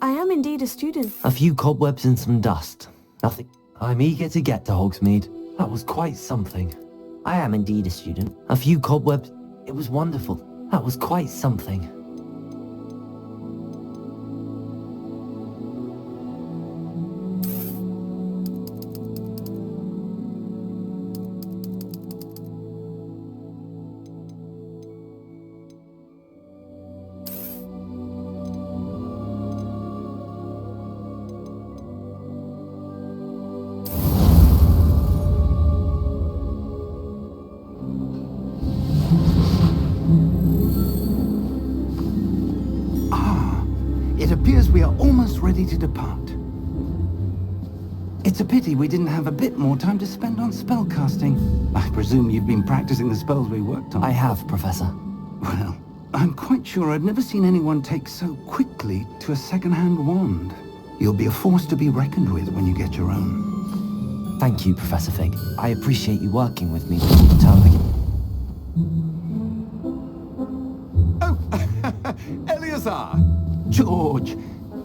I am indeed a student. A few cobwebs and some dust. Nothing. I'm eager to get to Hogsmeade. That was quite something. I am indeed a student. A few cobwebs. It was wonderful. That was quite something. It appears we are almost ready to depart. It's a pity we didn't have a bit more time to spend on spellcasting. I presume you've been practicing the spells we worked on. I have, Professor. Well, I'm quite sure I've never seen anyone take so quickly to a second-hand wand. You'll be a force to be reckoned with when you get your own. Thank you, Professor Fig. I appreciate you working with me before the term begins. Oh, Eleazar! George,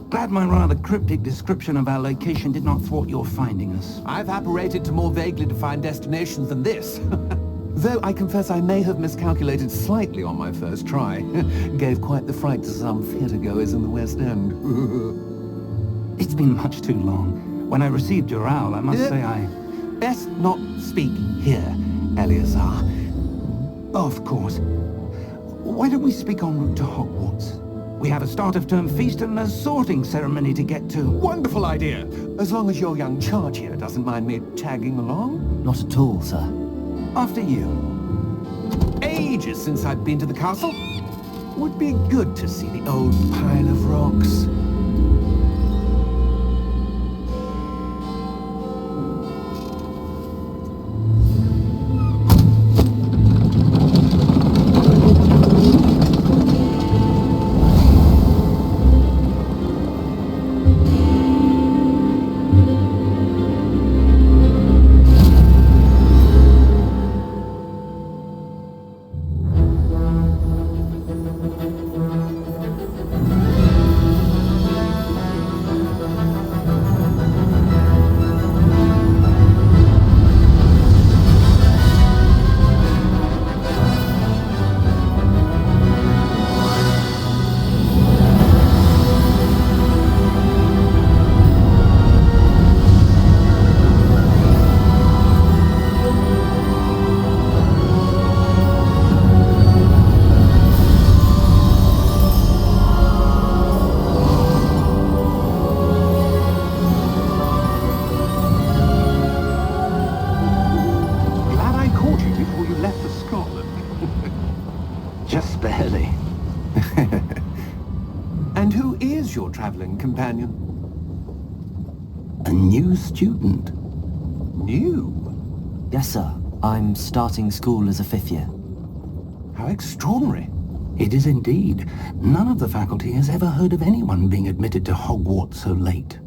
glad my rather cryptic description of our location did not thwart your finding us. I've apparated to more vaguely defined destinations than this. Though I confess I may have miscalculated slightly on my first try. Gave quite the fright to some theatre-goers in the West End. It's been much too long. When I received your owl, I must say I... Best not speak here, Eleazar. Of course. Why don't we speak en route to Hogwarts? We have a start-of-term feast and a sorting ceremony to get to. Wonderful idea! As long as your young charge here doesn't mind me tagging along. Not at all, sir. After you. Ages since I've been to the castle. Would be good to see the old pile of rocks. Just barely. And who is your traveling companion? A new student. New? Yes, sir. I'm starting school as a 5th year. How extraordinary. It is indeed. None of the faculty has ever heard of anyone being admitted to Hogwarts so late.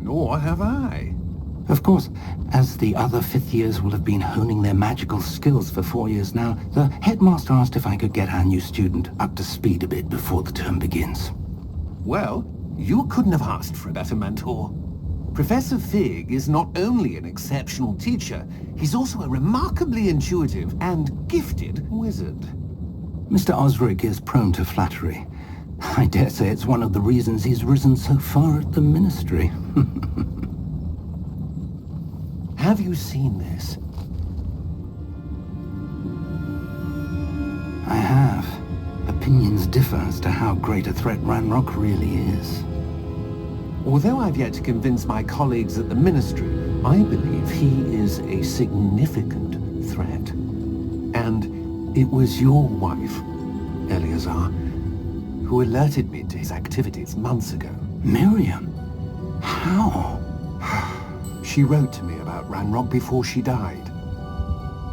Nor have I. Of course, as the other 5th years will have been honing their magical skills for 4 years now, the headmaster asked if I could get our new student up to speed a bit before the term begins. Well, you couldn't have asked for a better mentor. Professor Fig is not only an exceptional teacher, he's also a remarkably intuitive and gifted wizard. Mr. Osric is prone to flattery. I dare say it's one of the reasons he's risen so far at the Ministry. Have you seen this? I have. Opinions differ as to how great a threat Ranrock really is. Although I've yet to convince my colleagues at the Ministry, I believe he is a significant threat. And it was your wife, Eleazar, who alerted me to his activities months ago. Miriam? How? She wrote to me about Ranrock before she died,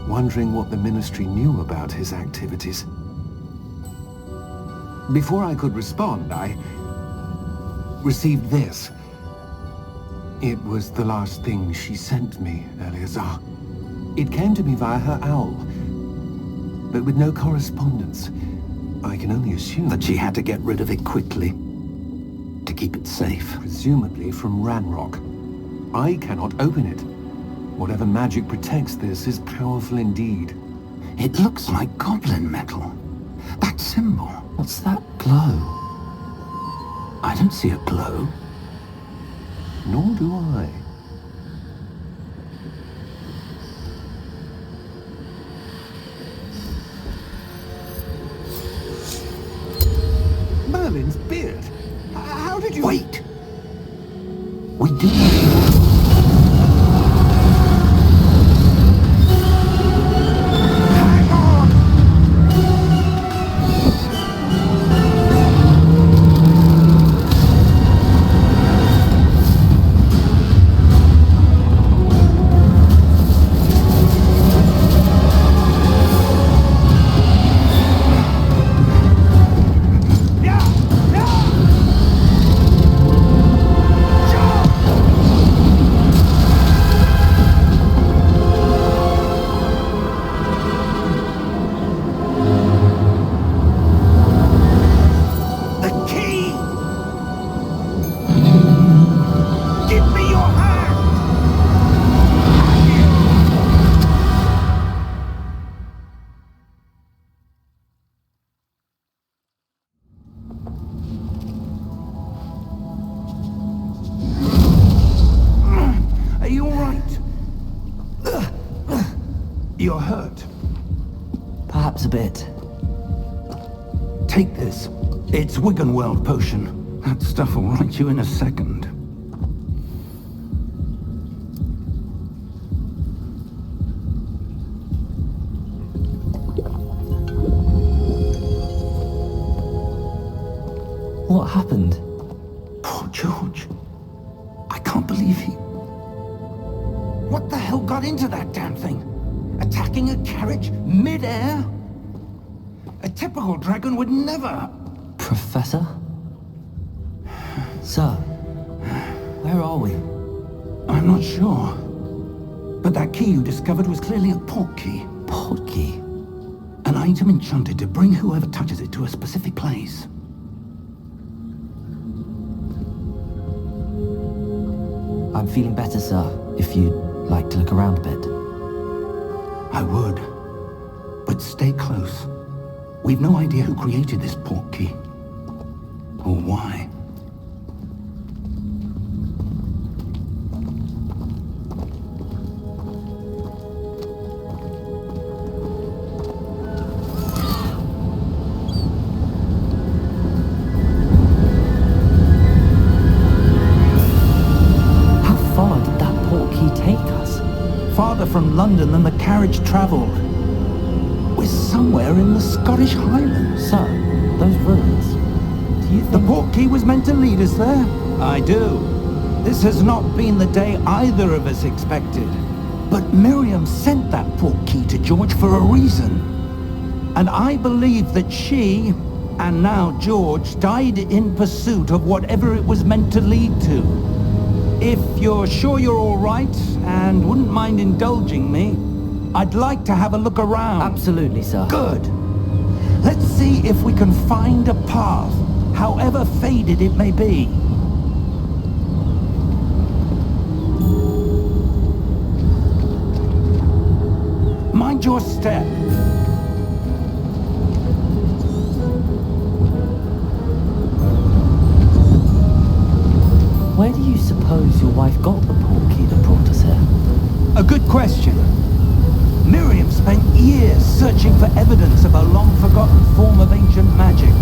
wondering what the Ministry knew about his activities. Before I could respond, I received this. It was the last thing she sent me, Eleazar. It came to me via her owl, but with no correspondence. I can only assume That she had to get rid of it quickly. To keep it safe. Presumably from Ranrock. I cannot open it. Whatever magic protects this is powerful indeed. It looks like goblin metal. That symbol. What's that glow? I don't see a glow. Nor do I. Merlin's beard. How did you... Wait! We do have... Hang on! You're hurt. Perhaps a bit. Take this. It's Wiggenweld potion. That stuff will right you in a second. What happened? Poor George. I can't believe he... What the hell got into that damn thing? Attacking a carriage mid-air? A typical dragon would never... Professor? Sir, where are we? I'm not sure. But that key you discovered was clearly a port key. Port key? An item enchanted to bring whoever touches it to a specific place. I'm feeling better, sir, if you'd like to look around a bit. I would. But stay close. We've no idea who created this port key. Or why. How far did that port key take us? Farther from London than the carriage travelled. We're somewhere in the Scottish Highlands. Sir, those ruins. Do you The think... port key was meant to lead us there? I do. This has not been the day either of us expected. But Miriam sent that port key to George for a reason. And I believe that she, and now George, died in pursuit of whatever it was meant to lead to. If you're sure you're all right, and wouldn't mind indulging me, I'd like to have a look around. Absolutely, sir. Good. Let's see if we can find a path, however faded it may be. Mind your step. Where do you suppose your wife got the port key that brought us here? A good question. Miriam spent years searching for evidence of a long-forgotten form of ancient magic.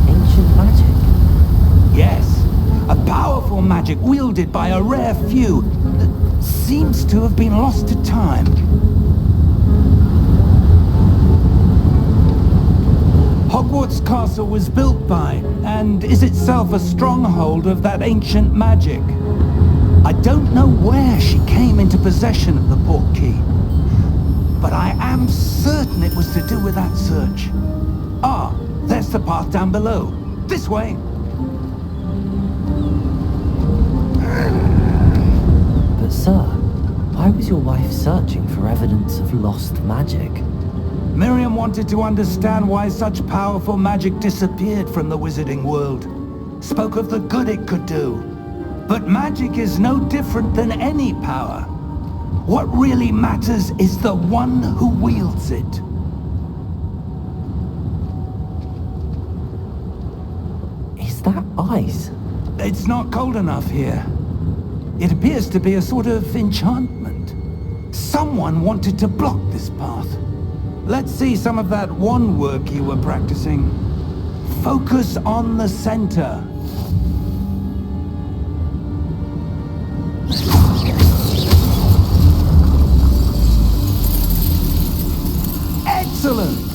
Ancient magic? Yes, a powerful magic wielded by a rare few that seems to have been lost to time. Hogwarts Castle was built by, and is itself a stronghold of that ancient magic. I don't know where she came into possession of the port key, but I am certain it was to do with that search. Ah, there's the path down below. This way. But sir, why was your wife searching for evidence of lost magic? Miriam wanted to understand why such powerful magic disappeared from the wizarding world. spoke of the good it could do. But magic is no different than any power. What really matters is the one who wields it. Is that ice? It's not cold enough here. It appears to be a sort of enchantment. Someone wanted to block this path. Let's see some of that wand work you were practicing. Focus on the center. Excellent!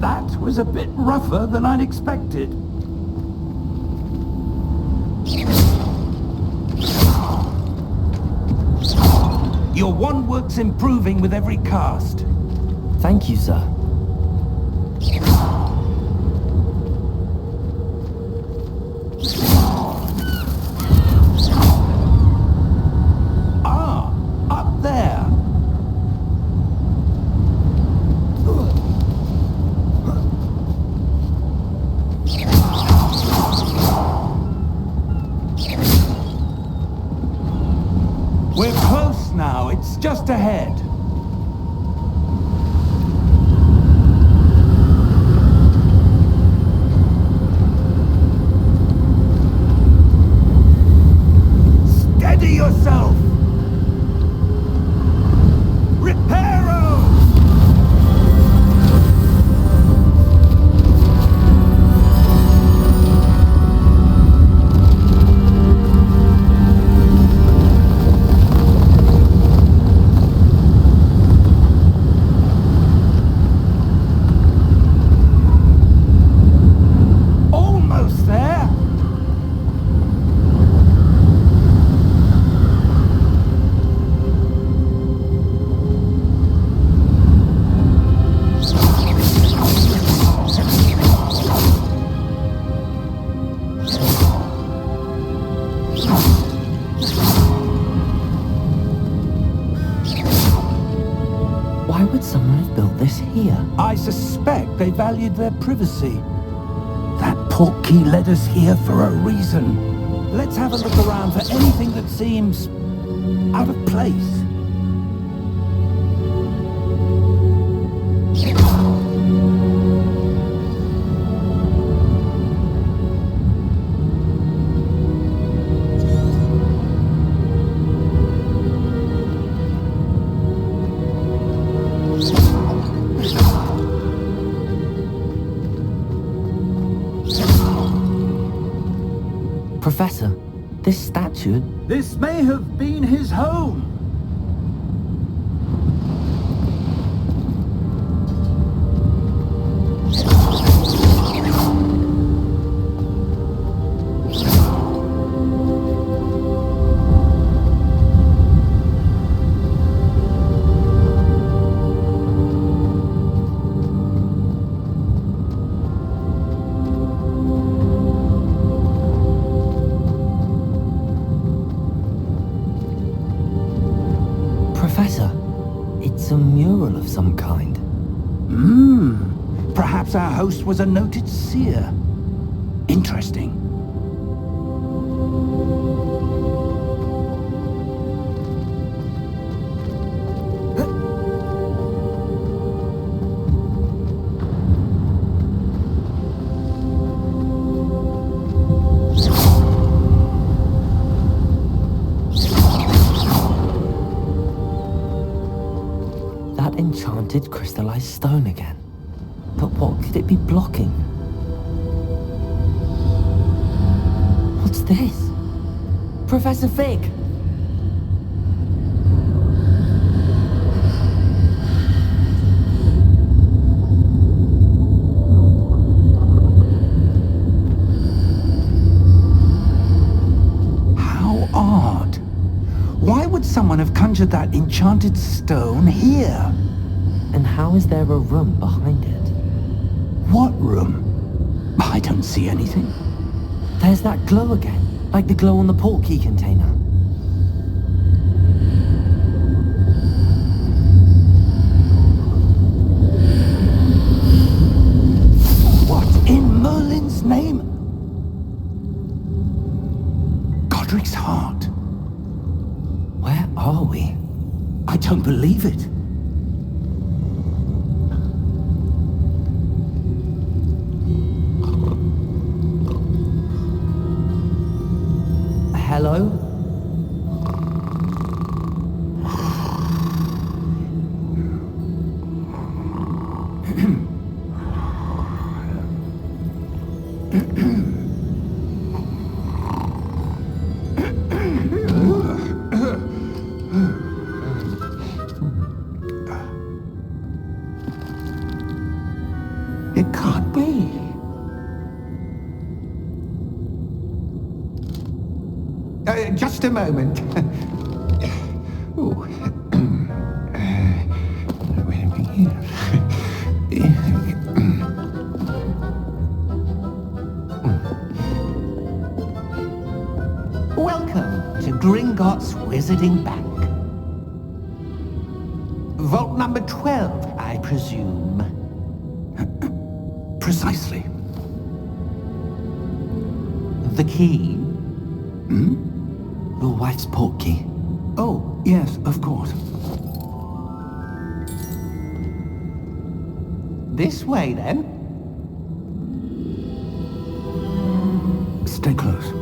That was a bit rougher than I'd expected. Your wand work's improving with every cast. Thank you, sir. Ah, up there. We're close now. It's just ahead. Steady yourself! Reparo! Almost there! Why would someone have built this here? I suspect they valued their privacy. That portkey led us here for a reason. Let's have a look around for anything that seems out of place. Professor, this statue... This may have been his home. Professor, it's a mural of some kind. Perhaps our host was a noted seer. Interesting. That enchanted crystallized stone again. But what could it be blocking? What's this? Professor Fig! How odd. Why would someone have conjured that enchanted stone here? And how is there a room behind it? What room? I don't see anything. There's that glow again, like the glow on the portkey container. Godric's heart. Where are we? I don't believe it. Hello? It can't be. Just a moment. Ooh. Wait a minute. Welcome to Gringotts Wizarding Bank. Vault number 12, I presume. Precisely. The key? Your wife's portkey. Oh, yes, of course. This way, then. Stay close.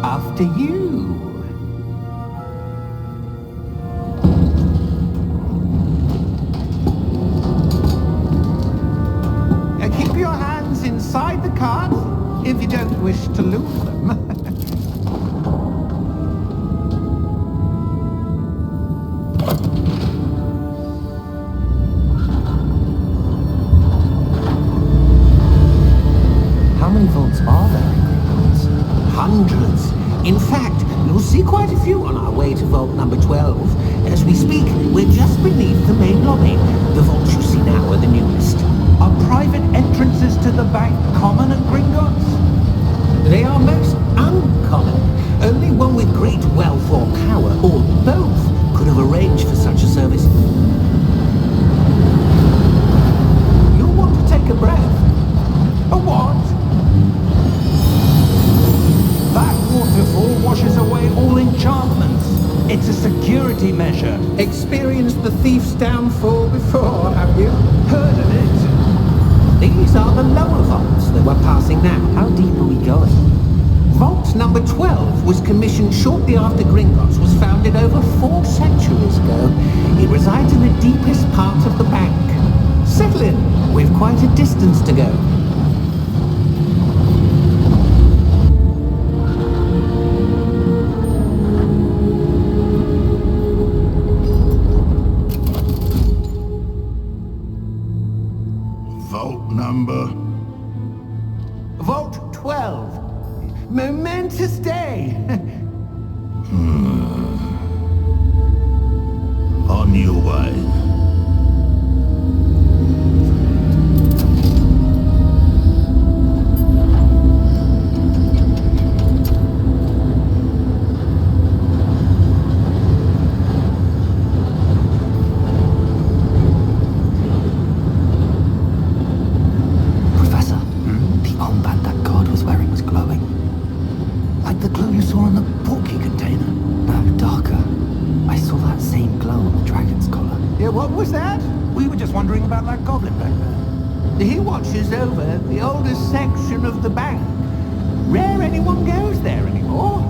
After you. Keep your hands inside the cards if you don't wish to lose them. How many vaults are there in Gringotts? Hundreds. In fact, you'll see quite a few on our way to vault number 12. As we speak, we're just beneath the main lobby. The vaults you see now are the newest. Are private entrances to the bank common at Gringotts? They are most uncommon. Only one with great wealth or power, or both, could have arranged for such a service. You'll want to take a breath. A what? That waterfall washes away all enchantments. It's a security measure. Experienced the thief's downfall before, have you? Heard of it? These are the lower vaults that we're passing now. How deep are we going? Vault number 12 was commissioned shortly after Gringotts was founded over 4 centuries ago. It resides in the deepest part of the bank. Settle in. We've quite a distance to go. Vault number? Vault 12. Momentous day. On your way. Professor, the armband that guard was wearing was glowing. Like the glow you saw on the portkey container. No, darker. I saw that same glow on the dragon's collar. Yeah, what was that? We were just wondering about that goblin back there. He watches over the oldest section of the bank. Rare anyone goes there anymore.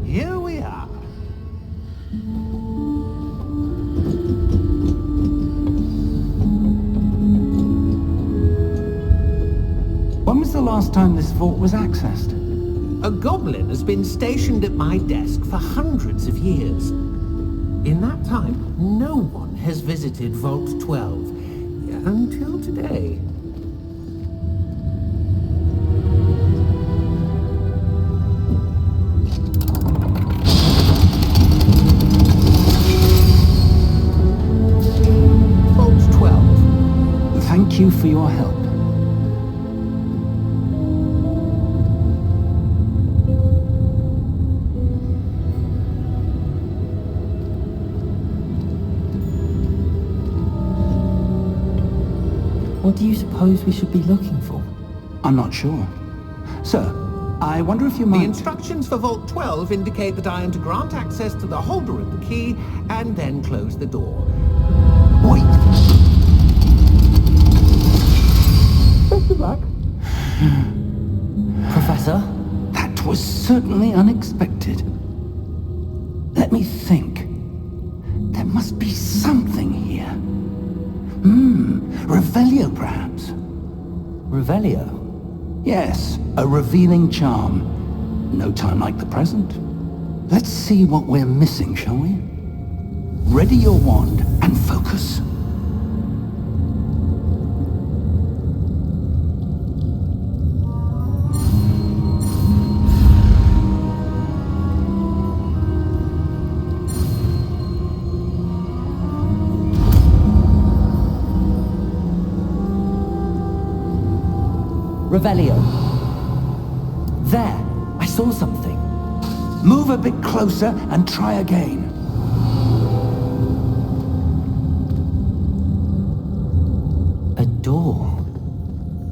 Here we are. When was the last time this vault was accessed? A goblin has been stationed at my desk for hundreds of years. In that time, no one has visited Vault 12 until today. Thank you you for your help. What do you suppose we should be looking for? I'm not sure. Sir, I wonder if you The might... instructions for Vault 12 indicate that I am to grant access to the holder of the key and then close the door. Wait! Best of luck. Professor? That was certainly unexpected. Let me think. There must be something here. Revelio, perhaps? Revelio? Yes, a revealing charm. No time like the present. Let's see what we're missing, shall we? Ready your wand and focus. Revelio. There! I saw something. Move a bit closer and try again. A door.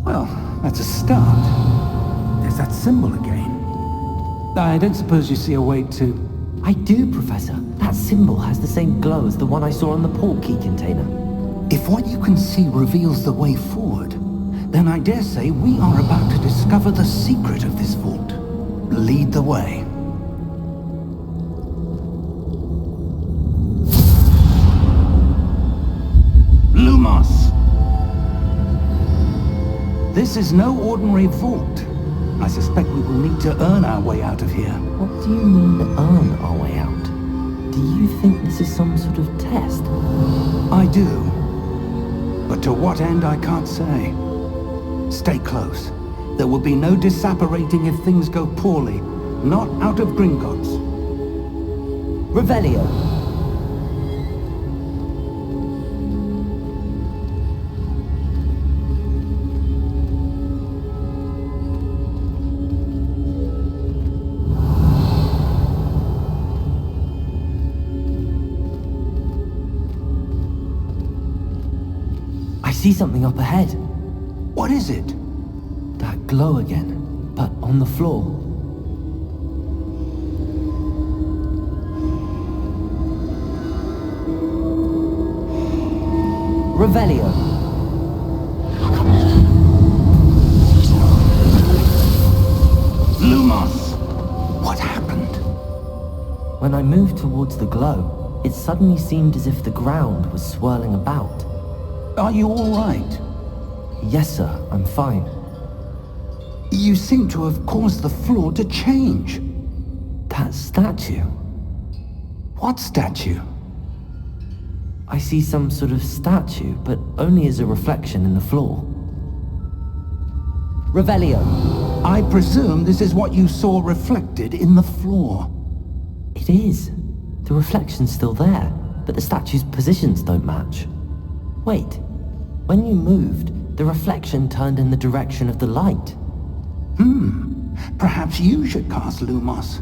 Well, that's a start. There's that symbol again. I don't suppose you see a way to... I do, Professor. That symbol has the same glow as the one I saw on the port key container. If what you can see reveals the way forward, then I dare say we are about to discover the secret of this vault. Lead the way. Lumos! This is no ordinary vault. I suspect we will need to earn our way out of here. What do you mean, earn our way out? Do you think this is some sort of test? I do. But to what end, I can't say. Stay close. There will be no disapparating if things go poorly. Not out of Gringotts. Revelio. I see something up ahead. What is it? That glow again, but on the floor. Revelio. Lumos! What happened? When I moved towards the glow, it suddenly seemed as if the ground was swirling about. Are you all right? Yes, sir, I'm fine. You seem to have caused the floor to change. That statue. What statue? I see some sort of statue, but only as a reflection in the floor. Revelio. I presume this is what you saw reflected in the floor. It is. The reflection's still there, but the statue's positions don't match. Wait. When you moved, the reflection turned in the direction of the light. Perhaps you should cast Lumos.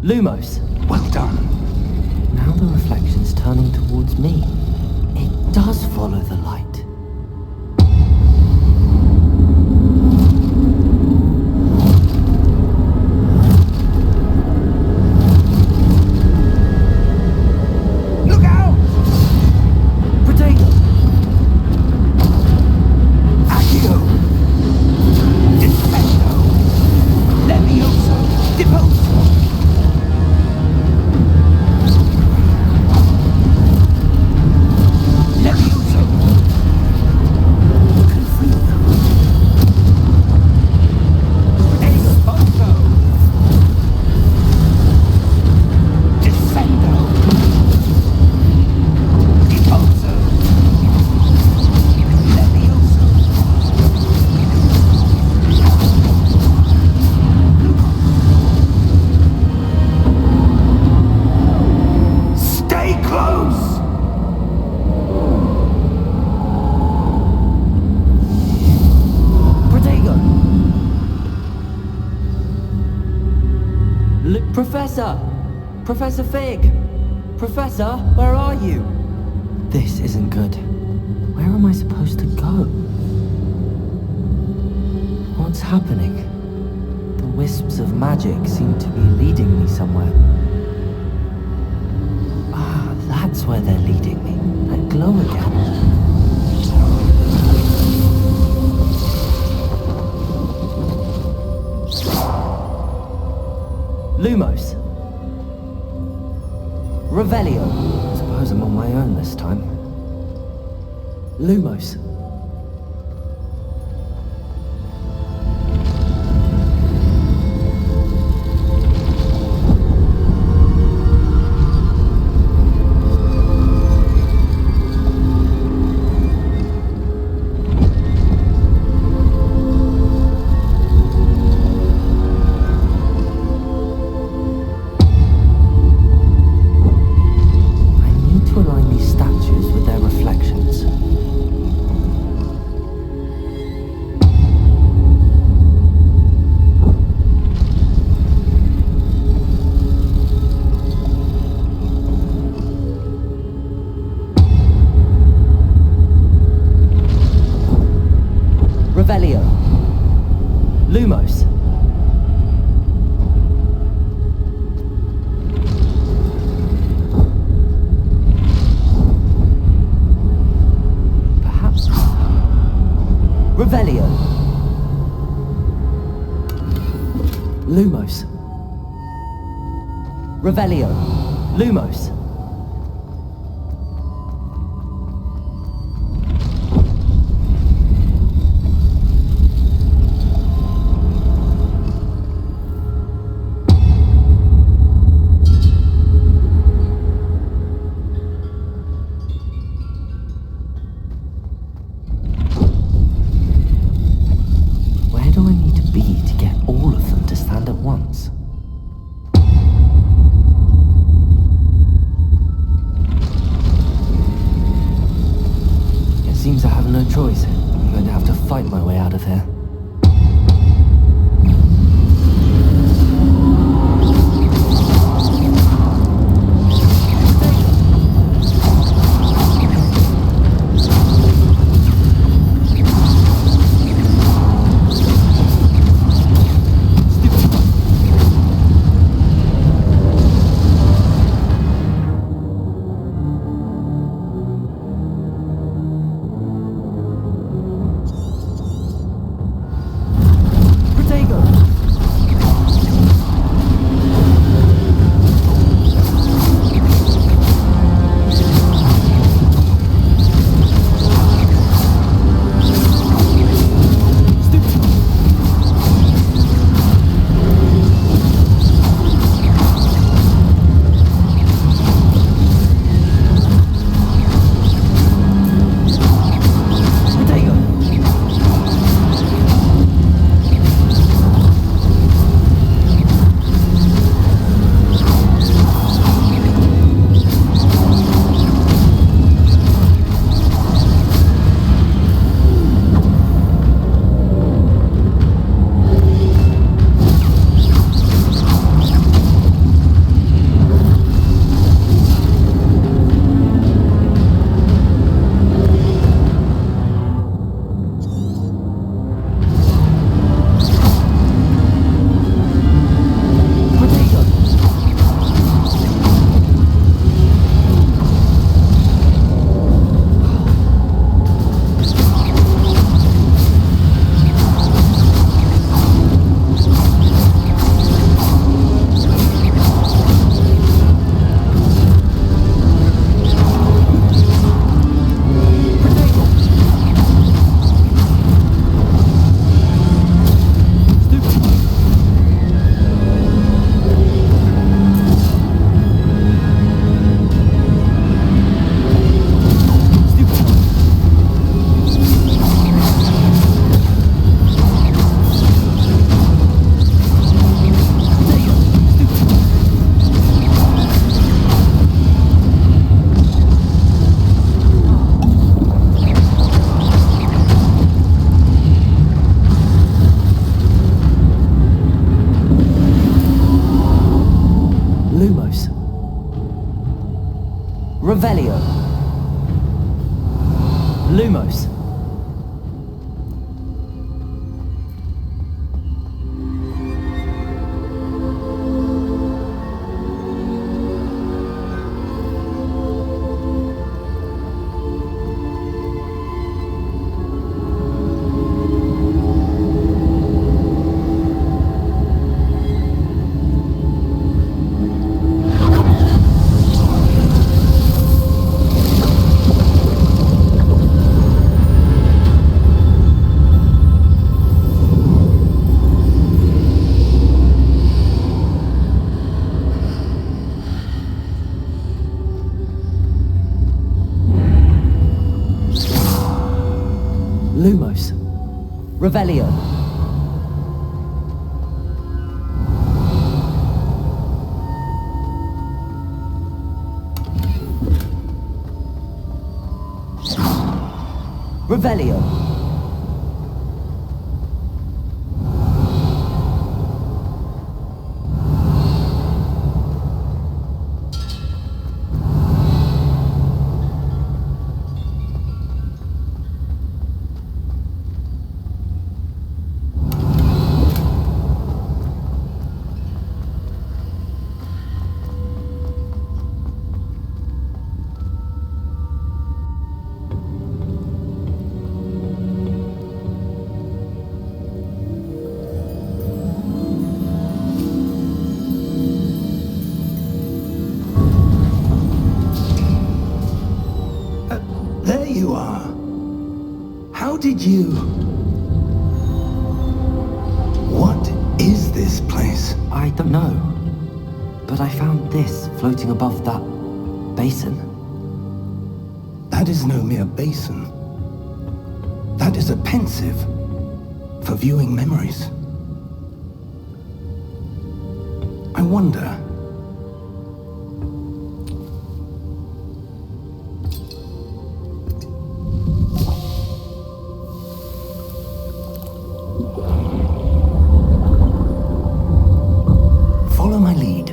Lumos. Well done. Now the reflection's turning towards me. It does follow the light. Look out! Potato! Accio! Infecto! Levioso! Deposo! Levioso! close! Protego! Professor! Professor Fig! Professor, where are you? This isn't good. Where am I supposed to go? What's happening? The wisps of magic seem to be leading me somewhere. Ah, that's where they're leading me. That glow again. Lumos. Revelio. I suppose I'm on my own this time. Lumos. Revelio. Lumos. Perhaps. Revelio. Lumos. Revelio. Lumos. Seems I have no choice. I'm going to have to fight my way out of here. Revelio. Lumos. Lumos. Revelio. Revelio. There you are. How did you... What is this place? I don't know. But I found this floating above that basin. That is no mere basin. That is a pensive for viewing memories. I wonder... Follow my lead.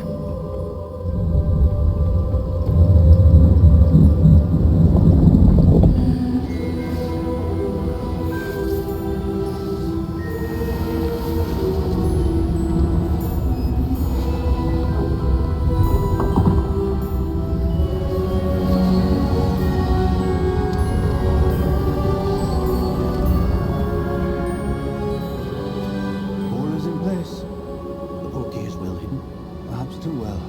All is in place. The portkey is well hidden, perhaps too well.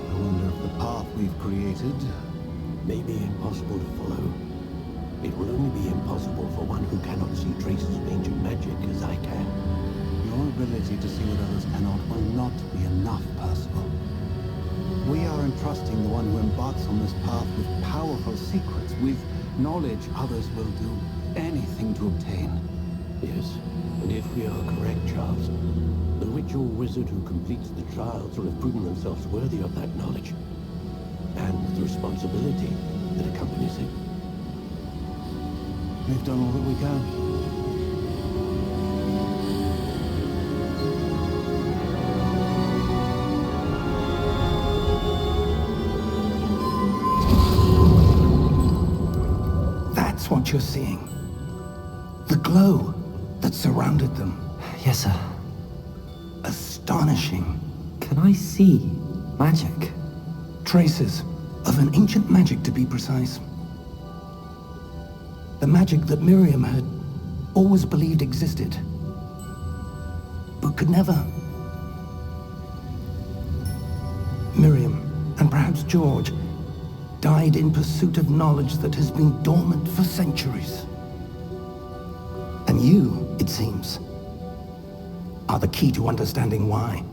I wonder if the path we've created may be impossible to follow. It will only be impossible for one who cannot see traces of ancient magic as I can. Your ability to see what others cannot will not be enough, Percival. We are entrusting the one who embarks on this path with powerful secrets, with knowledge others will do anything to obtain. Yes, and if we are correct, Charles, the witch or wizard who completes the trials will have proven themselves worthy of that knowledge, and the responsibility that accompanies it. We've done all that we can. That's what you're seeing. The glow that surrounded them. Yes, sir. Astonishing. Can I see magic? Traces of an ancient magic, to be precise. The magic that Miriam had always believed existed, but could never. Miriam, and perhaps George, died in pursuit of knowledge that has been dormant for centuries. And you, it seems, are the key to understanding why.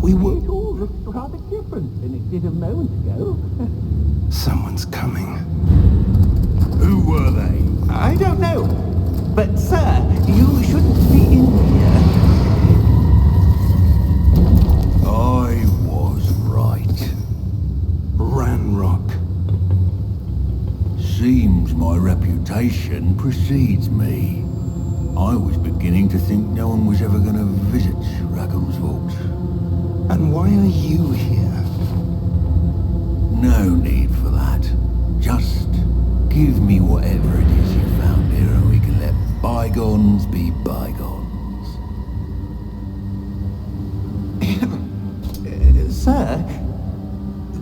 We will... It all looks rather different than it did a moment ago. Someone's coming. Who were they? I don't know. But, sir, you shouldn't be in here. I was right. Ranrock. Seems my reputation precedes me. I was beginning to think no one was ever going to visit Rackham's vault. And why are you here? No need for that. Just give me whatever it is you found here and we can let bygones be bygones. Sir,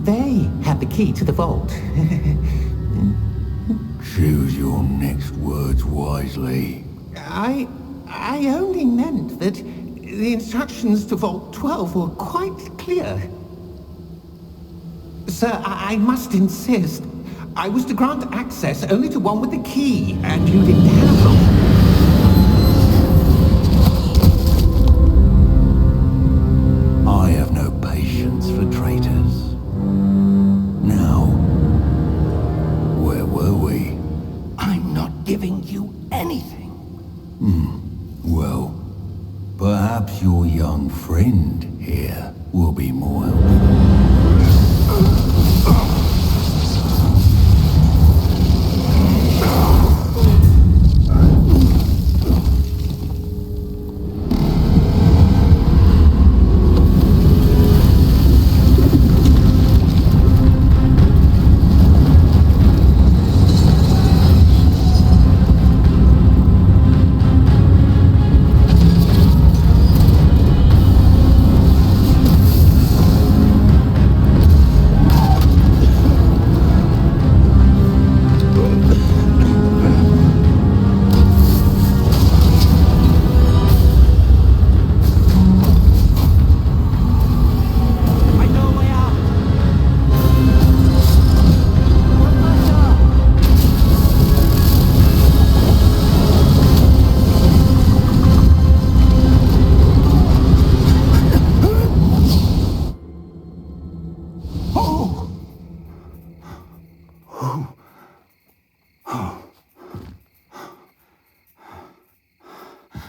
they have the key to the vault. Choose your next words wisely. I only meant that the instructions to Vault 12 were quite clear. Sir, I must insist. I was to grant access only to one with the key, and you didn't have them. I have no patience for traitors. Now, where were we? I'm not giving you anything. Well, perhaps your young friend here will be more helpful.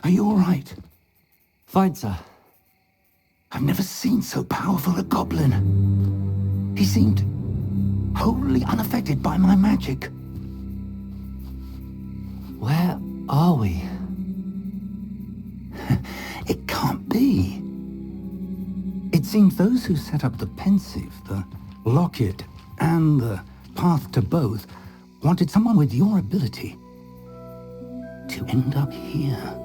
Are you all right? Fine, sir. I've never seen so powerful a goblin. He seemed wholly unaffected by my magic. Where are we? It can't be. It seems those who set up the pensive, the locket, and the path to both wanted someone with your ability to end up here.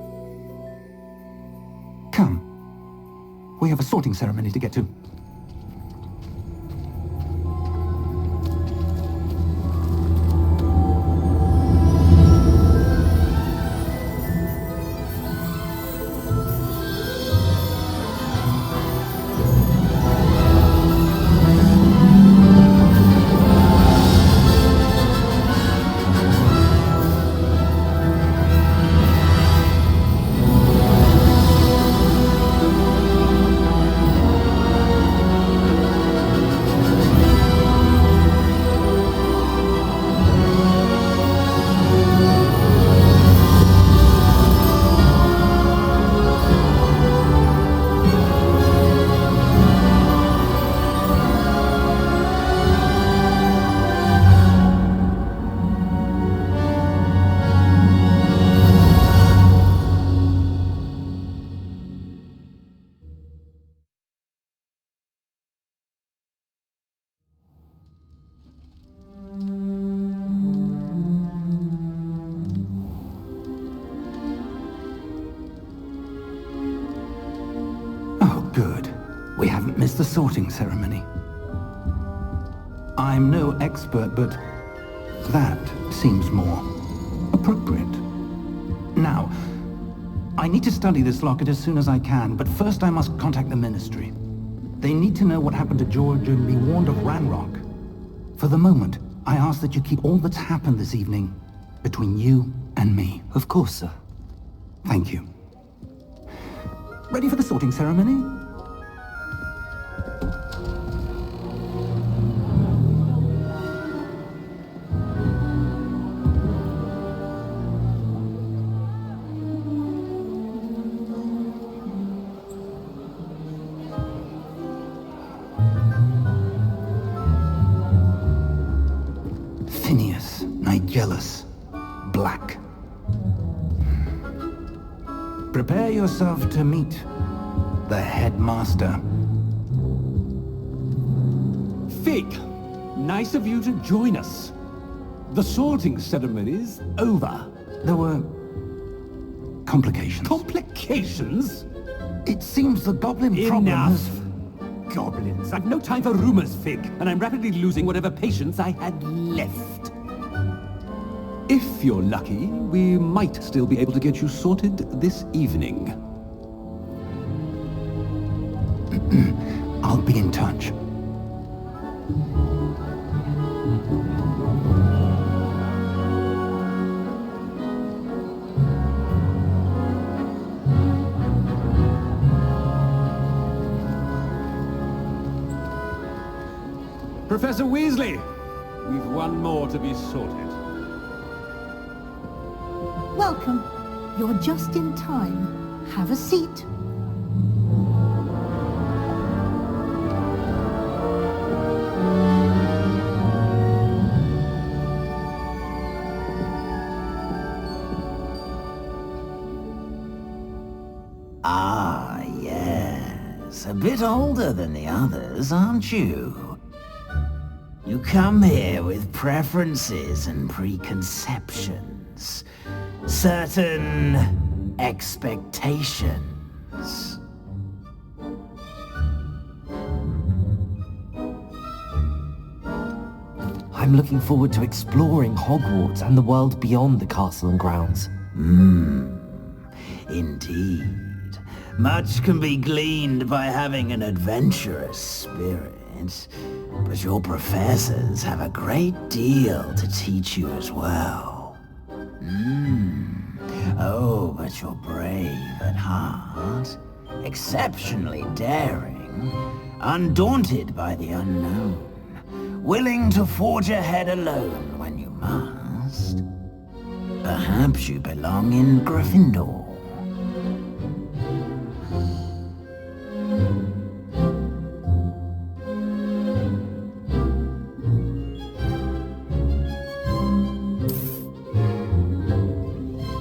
Come. We have a sorting ceremony to get to. Good. We haven't missed the sorting ceremony. I'm no expert, but that seems more appropriate. Now, I need to study this locket as soon as I can, but first I must contact the Ministry. They need to know what happened to George and be warned of Ranrock. For the moment, I ask that you keep all that's happened this evening between you and me. Of course, sir. Thank you. Ready for the sorting ceremony? Phineas, Nigellus, Black. Prepare yourself to meet the headmaster. Fig, Nice of you to join us. The sorting ceremony's over. There were complications. Complications? It seems the goblin problem Enough! has... Goblins. I've no time for rumors, Fig, and I'm rapidly losing whatever patience I had left. If you're lucky, we might still be able to get you sorted this evening. I'll be in touch. Professor Weasley, we've one more to be sorted. Welcome. You're just in time. Have a seat. Ah, yes. A bit older than the others, aren't you? You come here with preferences and preconceptions. Certain expectations. I'm looking forward to exploring Hogwarts and the world beyond the castle and grounds. Indeed. Much can be gleaned by having an adventurous spirit, but your professors have a great deal to teach you as well. Oh, but you're brave at heart, exceptionally daring, undaunted by the unknown, willing to forge ahead alone when you must. Perhaps you belong in Gryffindor.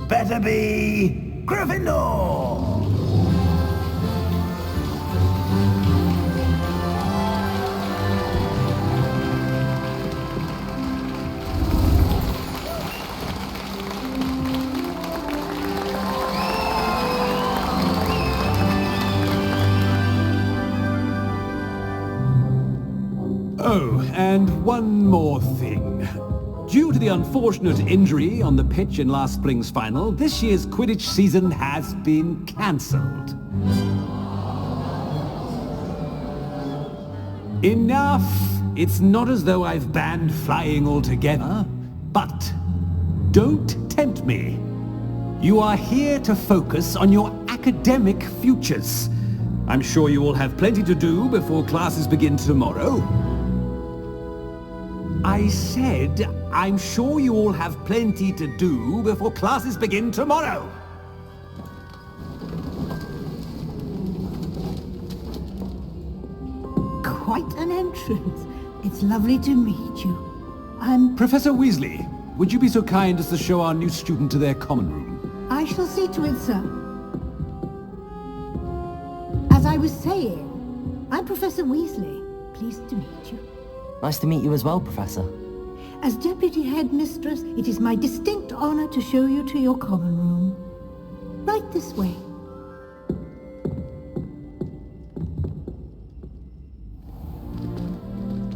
Better be Gryffindor! Oh, and one more thing. Due to the unfortunate injury on the pitch in last spring's final, this year's Quidditch season has been cancelled. Enough! It's not as though I've banned flying altogether, but don't tempt me. You are here to focus on your academic futures. I'm sure you all have plenty to do before classes begin tomorrow. I said, I'm sure you all have plenty to do before classes begin tomorrow. Quite an entrance. It's lovely to meet you. I'm... Professor Weasley, would you be so kind as to show our new student to their common room? I shall see to it, sir. As I was saying, I'm Professor Weasley. Pleased to meet you. Nice to meet you as well, Professor. As Deputy Headmistress, it is my distinct honor to show you to your common room. Right this way.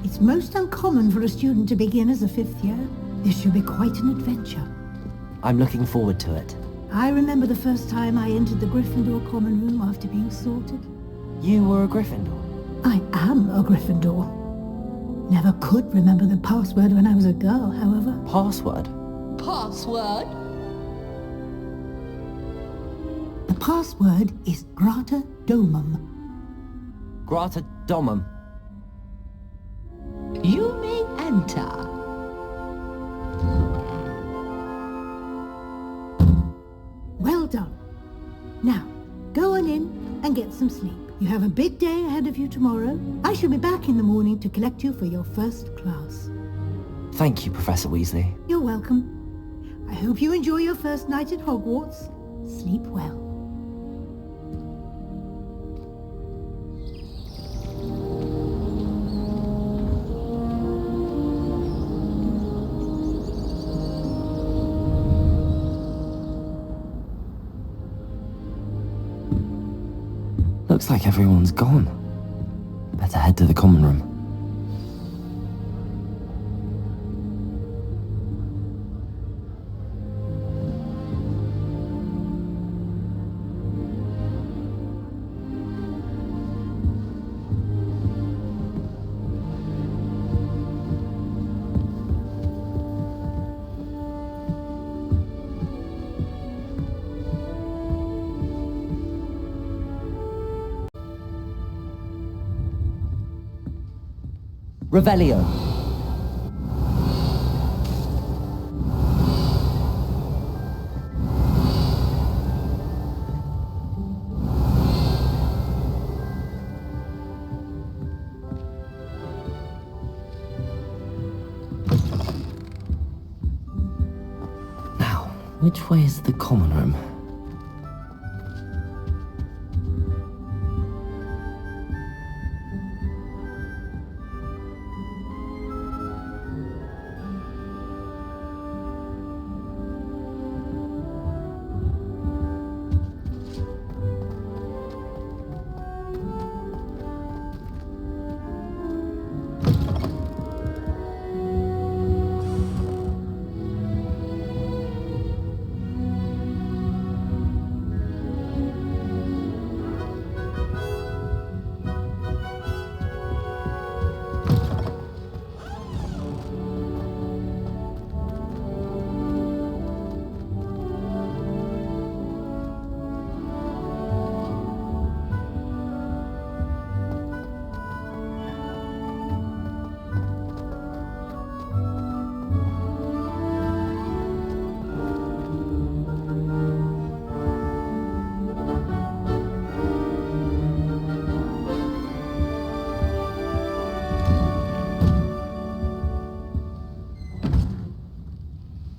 It's most uncommon for a student to begin as a fifth year. This should be quite an adventure. I'm looking forward to it. I remember the first time I entered the Gryffindor common room after being sorted. You were a Gryffindor? I am a Gryffindor. Never could remember the password when I was a girl, however. Password? Password? The password is Grata Domum. Grata Domum. You may enter. Well done. Now, go on in and get some sleep. You have a big day ahead of you tomorrow. I shall be back in the morning to collect you for your first class. Thank you, Professor Weasley. You're welcome. I hope you enjoy your first night at Hogwarts. Sleep well. Looks like everyone's gone. Better head to the common room. Revelio. Now, which way is the common room?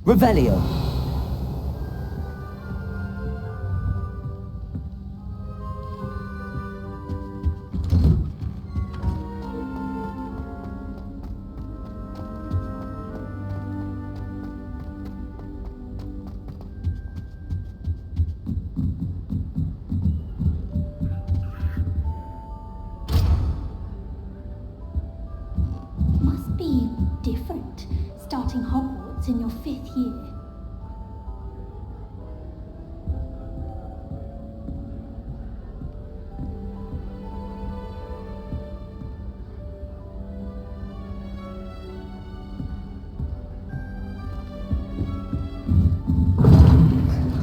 Revelio. Must be different, starting Hogwarts in your 5th year.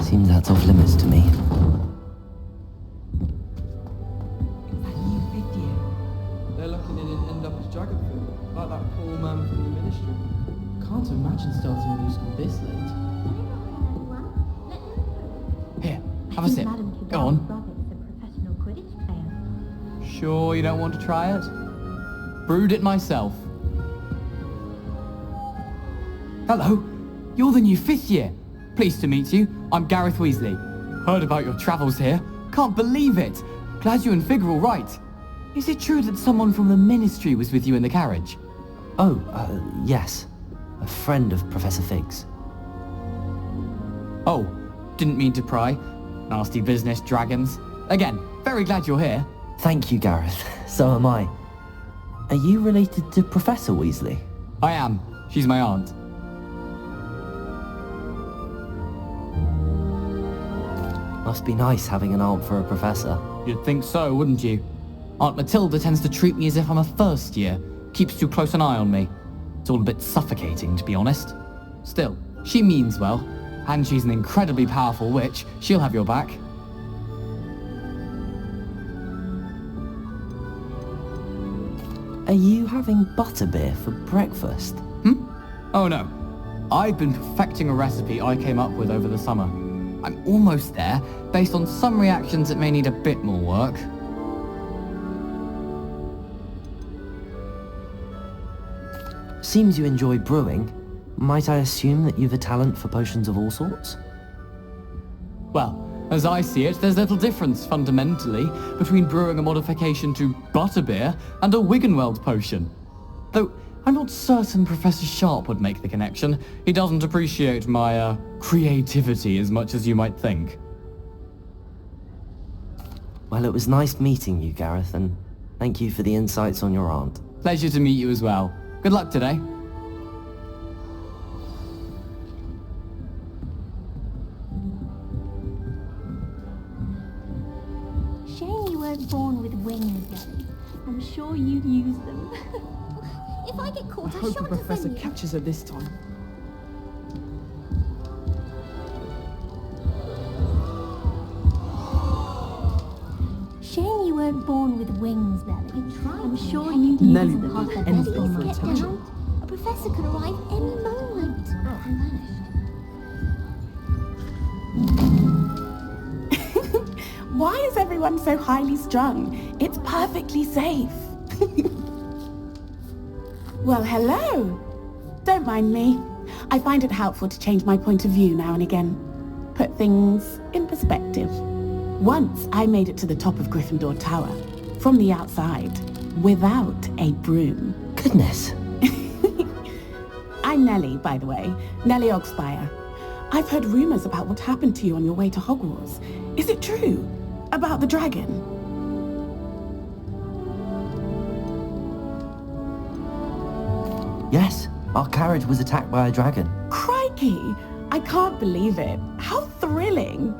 Seems that's off limits to me. That new 5th year. They're lucky they didn't end up as Dragonfield, like that poor man from the Ministry. Can't imagine starting a new school this late. Here, have a sip. Go on. Professional Quidditch player. Sure you don't want to try it? Brewed it myself. Hello, you're the new 5th year. Pleased to meet you. I'm Gareth Weasley. Heard about your travels here. Can't believe it. Glad you and Fig are all right. Is it true that someone from the Ministry was with you in the carriage? Oh, yes. A friend of Professor Fig's. Oh, didn't mean to pry. Nasty business, dragons. Again, very glad you're here. Thank you, Gareth. So am I. Are you related to Professor Weasley? I am. She's my aunt. Must be nice having an aunt for a professor. You'd think so, wouldn't you? Aunt Matilda tends to treat me as if I'm a first year. Keeps too close an eye on me. It's all a bit suffocating, to be honest. Still, she means well. And she's an incredibly powerful witch. She'll have your back. Are you having butterbeer for breakfast? Oh no. I've been perfecting a recipe I came up with over the summer. I'm almost there, based on some reactions that may need a bit more work. Seems you enjoy brewing. Might I assume that you've a talent for potions of all sorts? Well, as I see it, there's little difference, fundamentally, between brewing a modification to butterbeer and a Wiggenweld potion. Though, I'm not certain Professor Sharp would make the connection. He doesn't appreciate my, creativity as much as you might think. Well, it was nice meeting you, Gareth, and thank you for the insights on your aunt. Pleasure to meet you as well. Good luck today. Shame you weren't born with wings, Nelly. I'm sure you'd use them. If I get caught, I hope the professor you. catches her this time. Shame you weren't born with wings, Nelly. I'm sure you'd use Nelly them. would love anything Please my get attention. down. A professor could arrive any moment. I vanished. Why is everyone so highly strung? It's perfectly safe. Well, hello. Don't mind me. I find it helpful to change my point of view now and again. Put things in perspective. Once I made it to the top of Gryffindor Tower, from the outside, without a broom. Goodness. I'm Nellie, by the way. Nellie Ogspire. I've heard rumors about what happened to you on your way to Hogwarts. Is it true? About the dragon? Yes, our carriage was attacked by a dragon. Crikey! I can't believe it. How thrilling!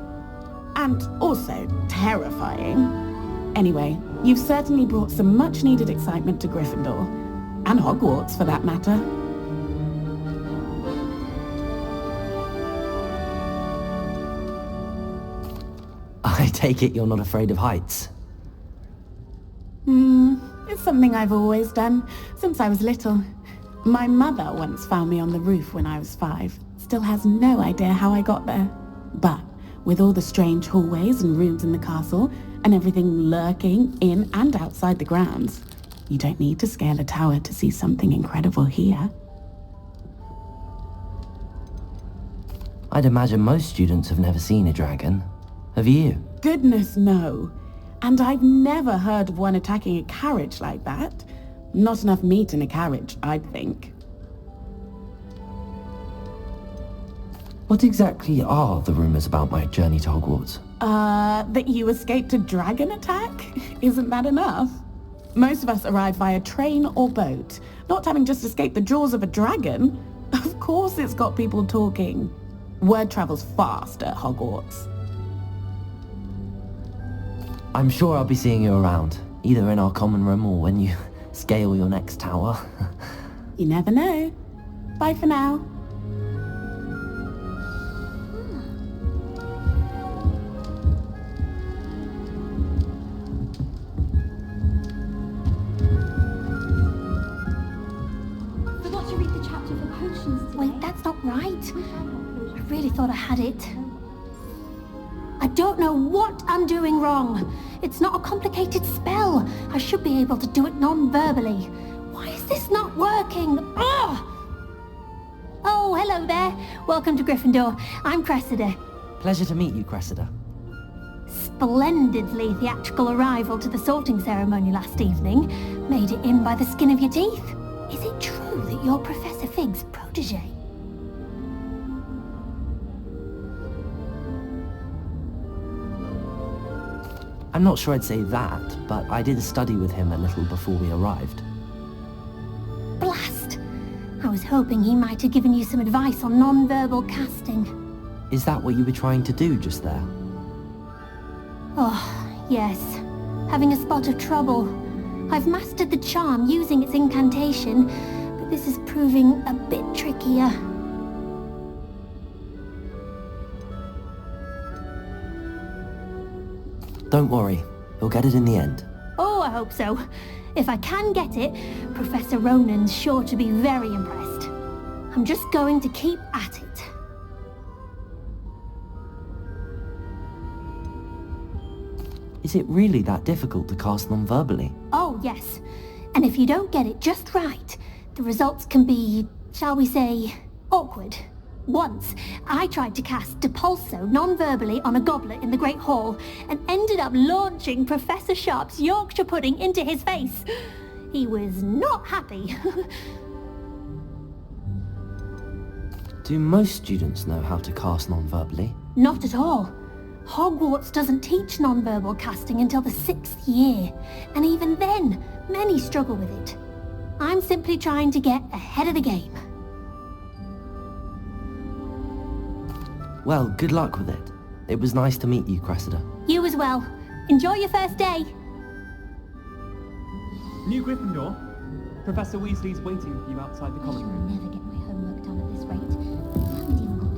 And also terrifying. Anyway, you've certainly brought some much-needed excitement to Gryffindor. And Hogwarts, for that matter. I take it you're not afraid of heights. It's something I've always done, since I was little. My mother once found me on the roof when I was 5. Still has no idea how I got there. But with all the strange hallways and rooms in the castle, and everything lurking in and outside the grounds, you don't need to scale a tower to see something incredible here. I'd imagine most students have never seen a dragon. Have you? Goodness, no. And I've never heard of one attacking a carriage like that. Not enough meat in a carriage, I'd think. What exactly are the rumors about my journey to Hogwarts? That you escaped a dragon attack? Isn't that enough? Most of us arrive via train or boat, not having just escaped the jaws of a dragon. Of course it's got people talking. Word travels fast at Hogwarts. I'm sure I'll be seeing you around, either in our common room or when you scale your next tower. You never know. Bye for now. Forgot to read the chapter for potions today. Wait, that's not right. I really thought I had it. I don't know what I'm doing wrong. It's not a complicated spell. I should be able to do it non-verbally. Why is this not working? Ugh! Oh, hello there. Welcome to Gryffindor. I'm Cressida. Pleasure to meet you, Cressida. Splendidly theatrical arrival to the sorting ceremony last evening. Made it in by the skin of your teeth. Is it true that you're Professor Fig's protege? I'm not sure I'd say that, but I did study with him a little before we arrived. Blast! I was hoping he might have given you some advice on non-verbal casting. Is that what you were trying to do just there? Oh, yes. Having a spot of trouble. I've mastered the charm using its incantation, but this is proving a bit trickier. Don't worry, you'll get it in the end. Oh, I hope so. If I can get it, Professor Ronan's sure to be very impressed. I'm just going to keep at it. Is it really that difficult to cast non-verbally? Oh, yes. And if you don't get it just right, the results can be, shall we say, awkward. Once, I tried to cast Depulso non-verbally on a goblet in the Great Hall and ended up launching Professor Sharp's Yorkshire pudding into his face. He was not happy. Do most students know how to cast non-verbally? Not at all. Hogwarts doesn't teach non-verbal casting until the 6th year, and even then, many struggle with it. I'm simply trying to get ahead of the game. Well, good luck with it. It was nice to meet you, Cressida. You as well. Enjoy your first day. New Gryffindor. Professor Weasley's waiting for you outside the I common shall room. never get my homework done at this rate. I haven't even got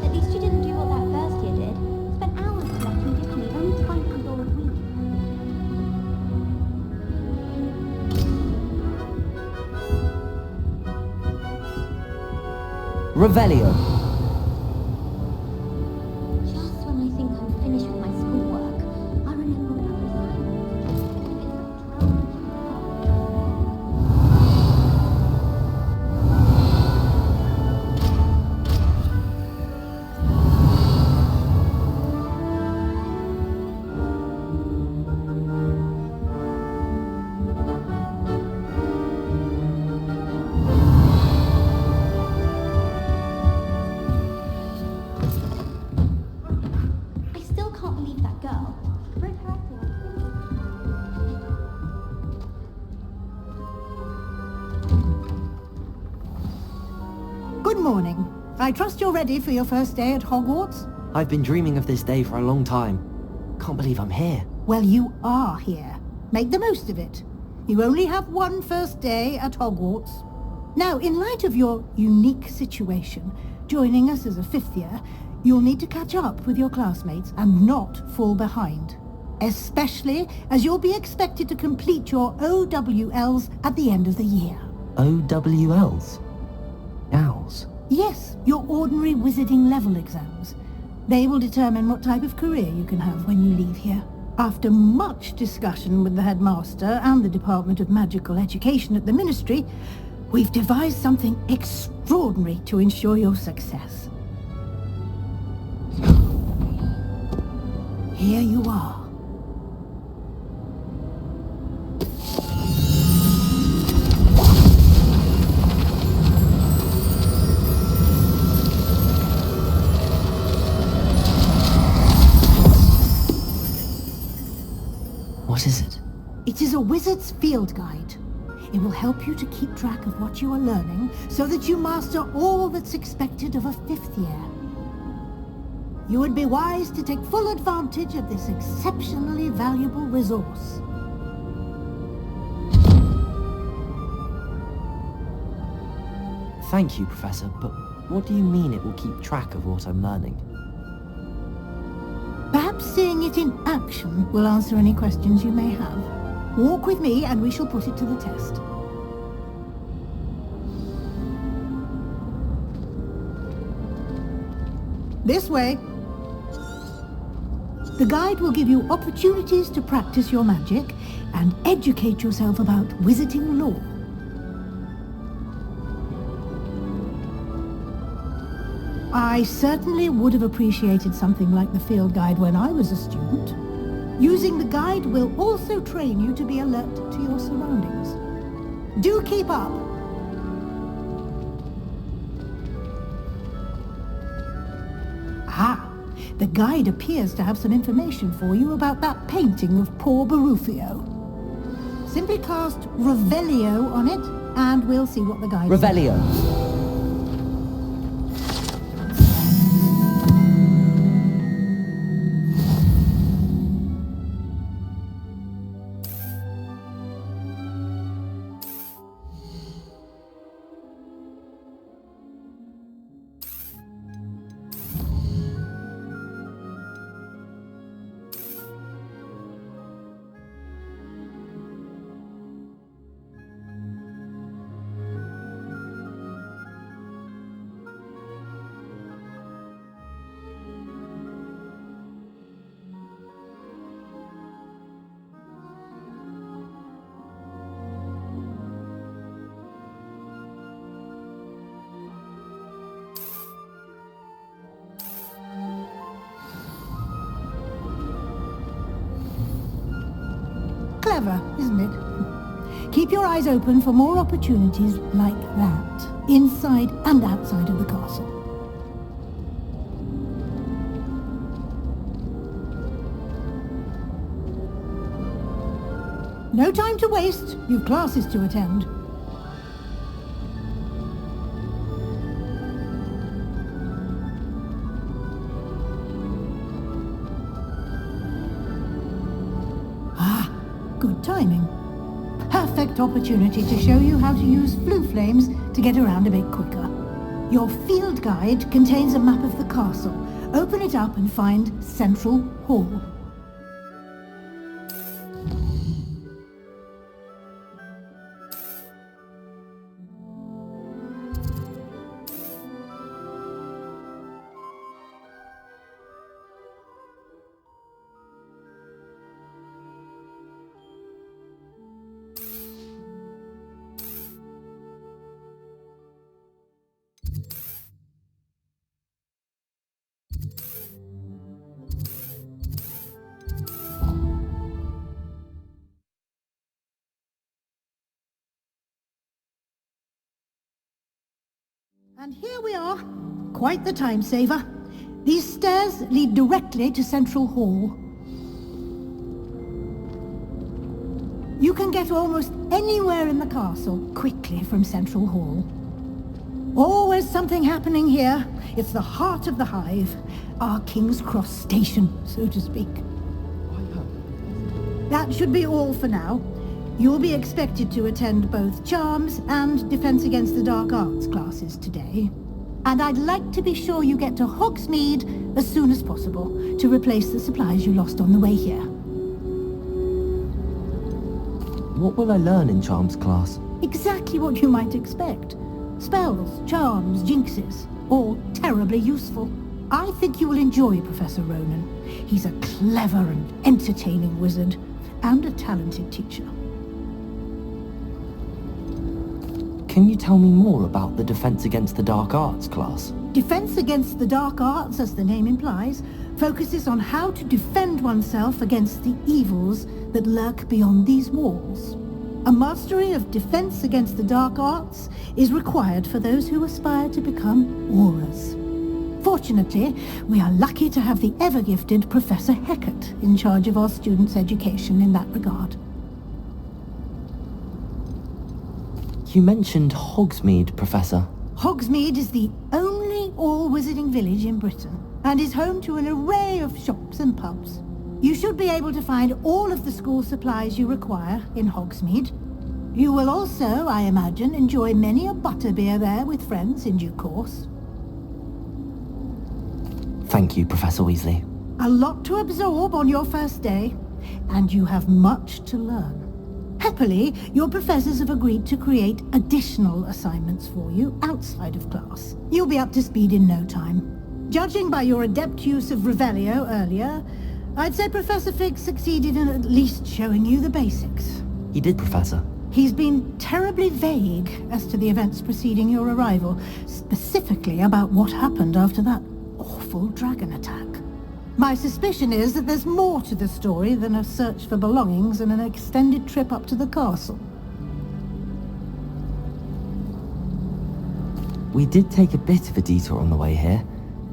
At least you didn't do what that first year did. Spent hours collecting Dickney, only to find the door would weak. Revelio. Just when I think I'm finished with my schoolwork, I remember another I still can't believe that girl. Rip her acting Good morning. I trust you're ready for your first day at Hogwarts? I've been dreaming of this day for a long time. Can't believe I'm here. Well, you are here. Make the most of it. You only have one first day at Hogwarts. Now, in light of your unique situation, joining us as a 5th year, you'll need to catch up with your classmates and not fall behind. Especially as you'll be expected to complete your OWLs at the end of the year. OWLs? Owls? Yes, your ordinary wizarding level exams. They will determine what type of career you can have when you leave here. After much discussion with the headmaster and the Department of Magical Education at the Ministry, we've devised something extraordinary to ensure your success. Here you are. What is it? It is a wizard's field guide. It will help you to keep track of what you are learning so that you master all that's expected of a 5th year. You would be wise to take full advantage of this exceptionally valuable resource. Thank you, Professor, but what do you mean it will keep track of what I'm learning? Perhaps seeing it in action will answer any questions you may have. Walk with me and we shall put it to the test. This way. The guide will give you opportunities to practice your magic and educate yourself about wizarding lore. I certainly would have appreciated something like the field guide when I was a student. Using the guide will also train you to be alert to your surroundings. Do keep up! Ah, the guide appears to have some information for you about that painting of poor Barufio. Simply cast Revelio on it, and we'll see what the guide says. Revelio. Clever, isn't it? Keep your eyes open for more opportunities like that, inside and outside of the castle. No time to waste. You've classes to attend. Ah, good timing. Perfect opportunity to show you how to use flue flames to get around a bit quicker. Your field guide contains a map of the castle. Open it up and find Central Hall. And here we are. Quite the time saver. These stairs lead directly to Central Hall. You can get almost anywhere in the castle quickly from Central Hall. Always something happening here. It's the heart of the hive. Our King's Cross station, so to speak. That should be all for now. You'll be expected to attend both Charms and Defense Against the Dark Arts classes today. And I'd like to be sure you get to Hogsmeade as soon as possible to replace the supplies you lost on the way here. What will I learn in Charms class? Exactly what you might expect. Spells, charms, jinxes, all terribly useful. I think you will enjoy Professor Ronan. He's a clever and entertaining wizard, and a talented teacher. Can you tell me more about the Defense Against the Dark Arts class? Defense Against the Dark Arts, as the name implies, focuses on how to defend oneself against the evils that lurk beyond these walls. A mastery of Defense Against the Dark Arts is required for those who aspire to become Aurors. Fortunately, we are lucky to have the ever-gifted Professor Hecat in charge of our students' education in that regard. You mentioned Hogsmeade, Professor. Hogsmeade is the only all-wizarding village in Britain, and is home to an array of shops and pubs. You should be able to find all of the school supplies you require in Hogsmeade. You will also, I imagine, enjoy many a butterbeer there with friends in due course. Thank you, Professor Weasley. A lot to absorb on your first day, and you have much to learn. Happily, your professors have agreed to create additional assignments for you outside of class. You'll be up to speed in no time. Judging by your adept use of Revelio earlier, I'd say Professor Fig succeeded in at least showing you the basics. He did, Professor. He's been terribly vague as to the events preceding your arrival, specifically about what happened after that awful dragon attack. My suspicion is that there's more to the story than a search for belongings and an extended trip up to the castle. We did take a bit of a detour on the way here.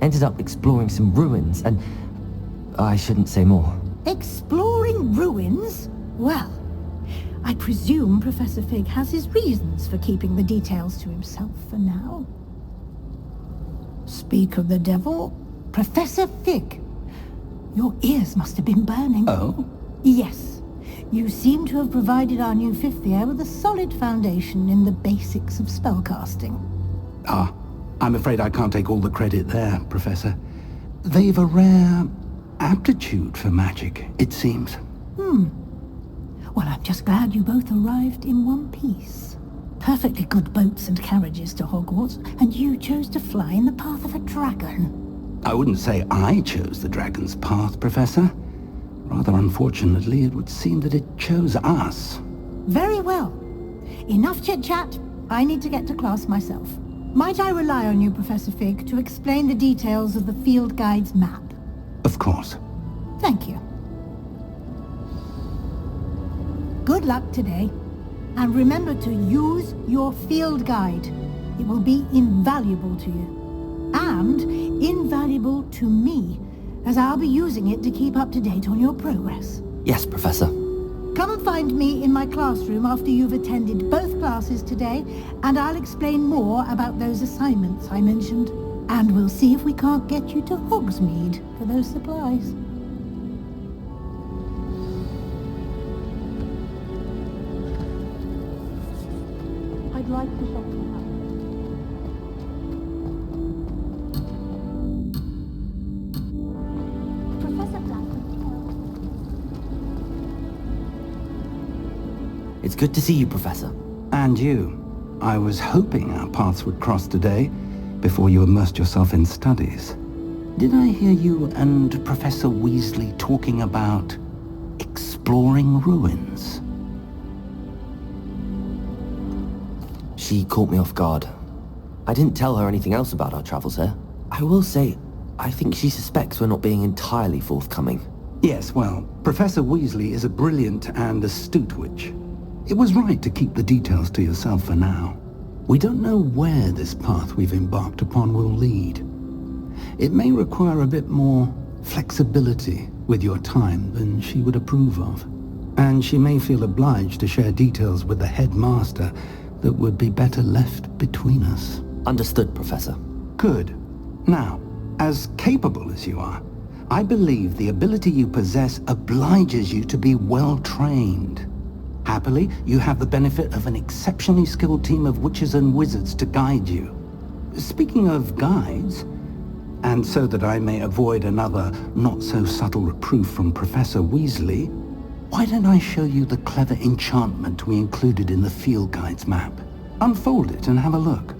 Ended up exploring some ruins and... I shouldn't say more. Exploring ruins? Well, I presume Professor Fig has his reasons for keeping the details to himself for now. Speak of the devil, Professor Fig. Your ears must have been burning. Oh? Yes. You seem to have provided our new fifth year with a solid foundation in the basics of spellcasting. Ah, I'm afraid I can't take all the credit there, Professor. They've a rare aptitude for magic, it seems. Well, I'm just glad you both arrived in one piece. Perfectly good boats and carriages to Hogwarts, and you chose to fly in the path of a dragon. I wouldn't say I chose the dragon's path, Professor. Rather unfortunately, it would seem that it chose us. Very well. Enough chit-chat. I need to get to class myself. Might I rely on you, Professor Fig, to explain the details of the field guide's map? Of course. Thank you. Good luck today. And remember to use your field guide. It will be invaluable to you. And invaluable to me, as I'll be using it to keep up to date on your progress. Yes, Professor. Come and find me in my classroom after you've attended both classes today, and I'll explain more about those assignments I mentioned. And we'll see if we can't get you to Hogsmeade for those supplies. I'd like to shop you out. Professor Blackwood. It's good to see you, Professor. And you. I was hoping our paths would cross today, before you immersed yourself in studies. Did I hear you and Professor Weasley talking about exploring ruins? She caught me off guard. I didn't tell her anything else about our travels here. I will say, I think she suspects we're not being entirely forthcoming. Yes, well, Professor Weasley is a brilliant and astute witch. It was right to keep the details to yourself for now. We don't know where this path we've embarked upon will lead. It may require a bit more flexibility with your time than she would approve of. And she may feel obliged to share details with the headmaster that would be better left between us. Understood, Professor. Good. Now, as capable as you are, I believe the ability you possess obliges you to be well trained. Happily, you have the benefit of an exceptionally skilled team of witches and wizards to guide you. Speaking of guides, and so that I may avoid another not-so-subtle reproof from Professor Weasley, why don't I show you the clever enchantment we included in the field guide's map? Unfold it and have a look.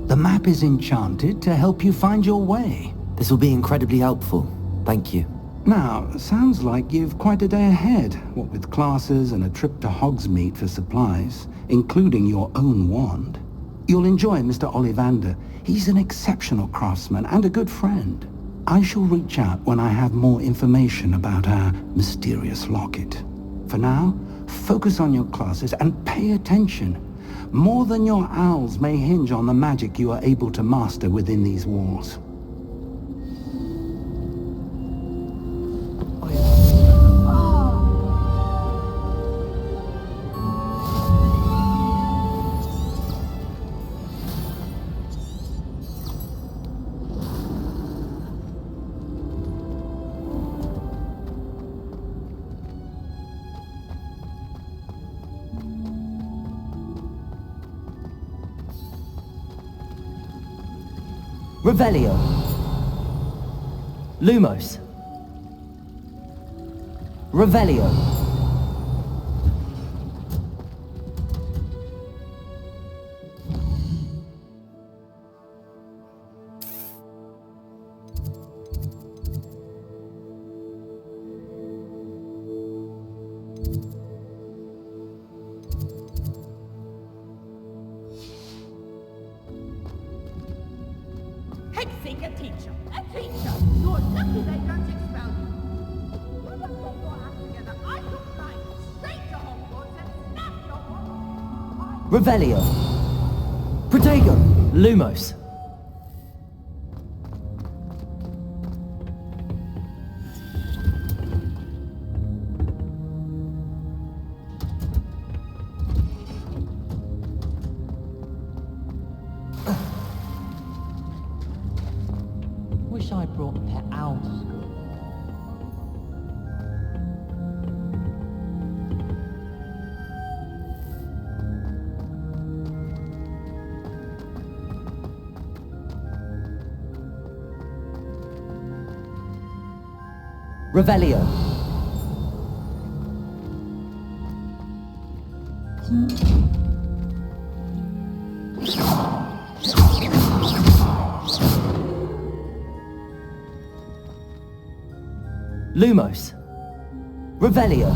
The map is enchanted to help you find your way. This will be incredibly helpful. Thank you. Now, sounds like you've quite a day ahead, what with classes and a trip to Hogsmeade for supplies, including your own wand. You'll enjoy Mr. Ollivander. He's an exceptional craftsman and a good friend. I shall reach out when I have more information about our mysterious locket. For now, focus on your classes and pay attention. More than your owls may hinge on the magic you are able to master within these walls. Revelio. Lumos. Revelio. A teacher! A teacher! You're lucky they don't expel you! You just get your act together. I shall fly you straight to Hogwarts and snap your... Revelio. Protego. Lumos. Wish I brought a pet owl to school. Revelio. Lumos. Revelio.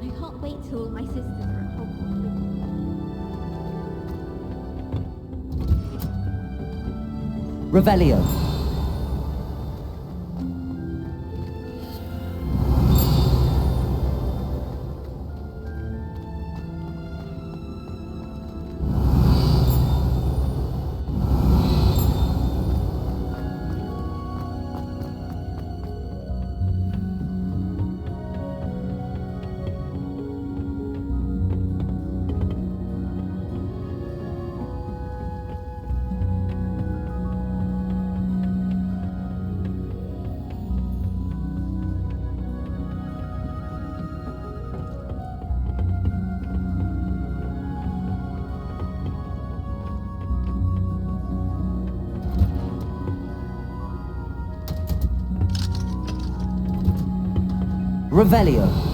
I can't wait till all my sisters are at Hogwarts with me. Revelio. Revelio.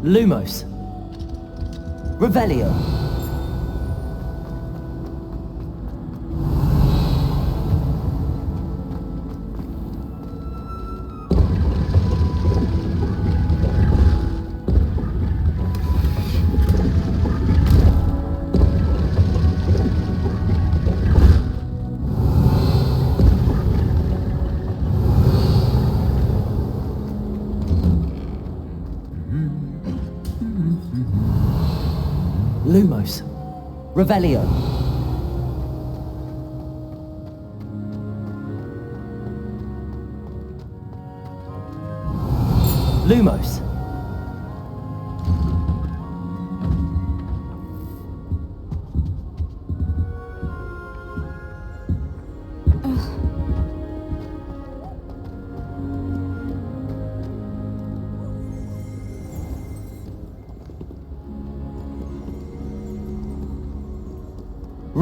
Lumos. Revelio. Lumos. Revelio. Lumos.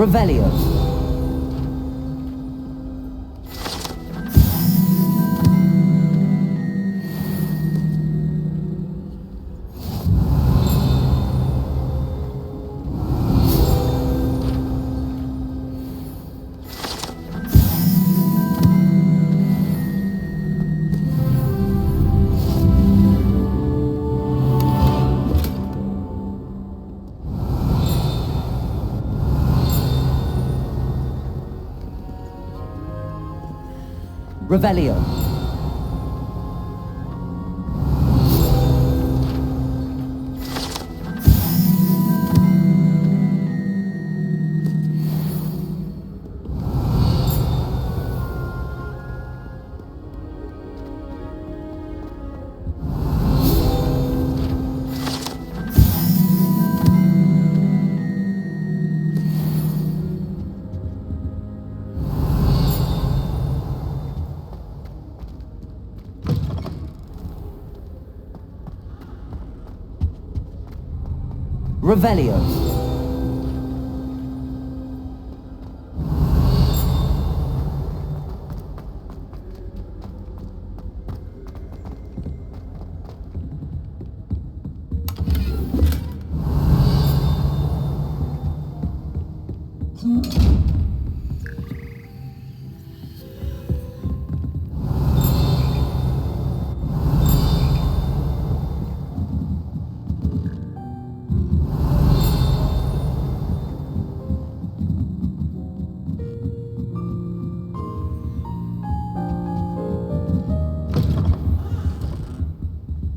Revelio. Revelio. Revelio.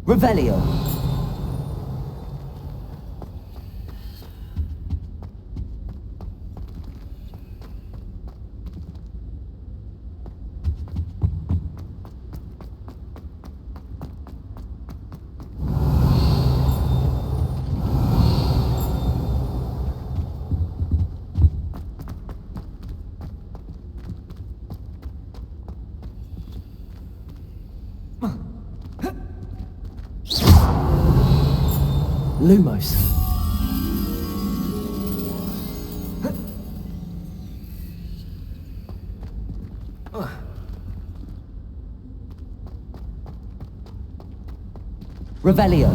Revelio. Lumos. Revelio.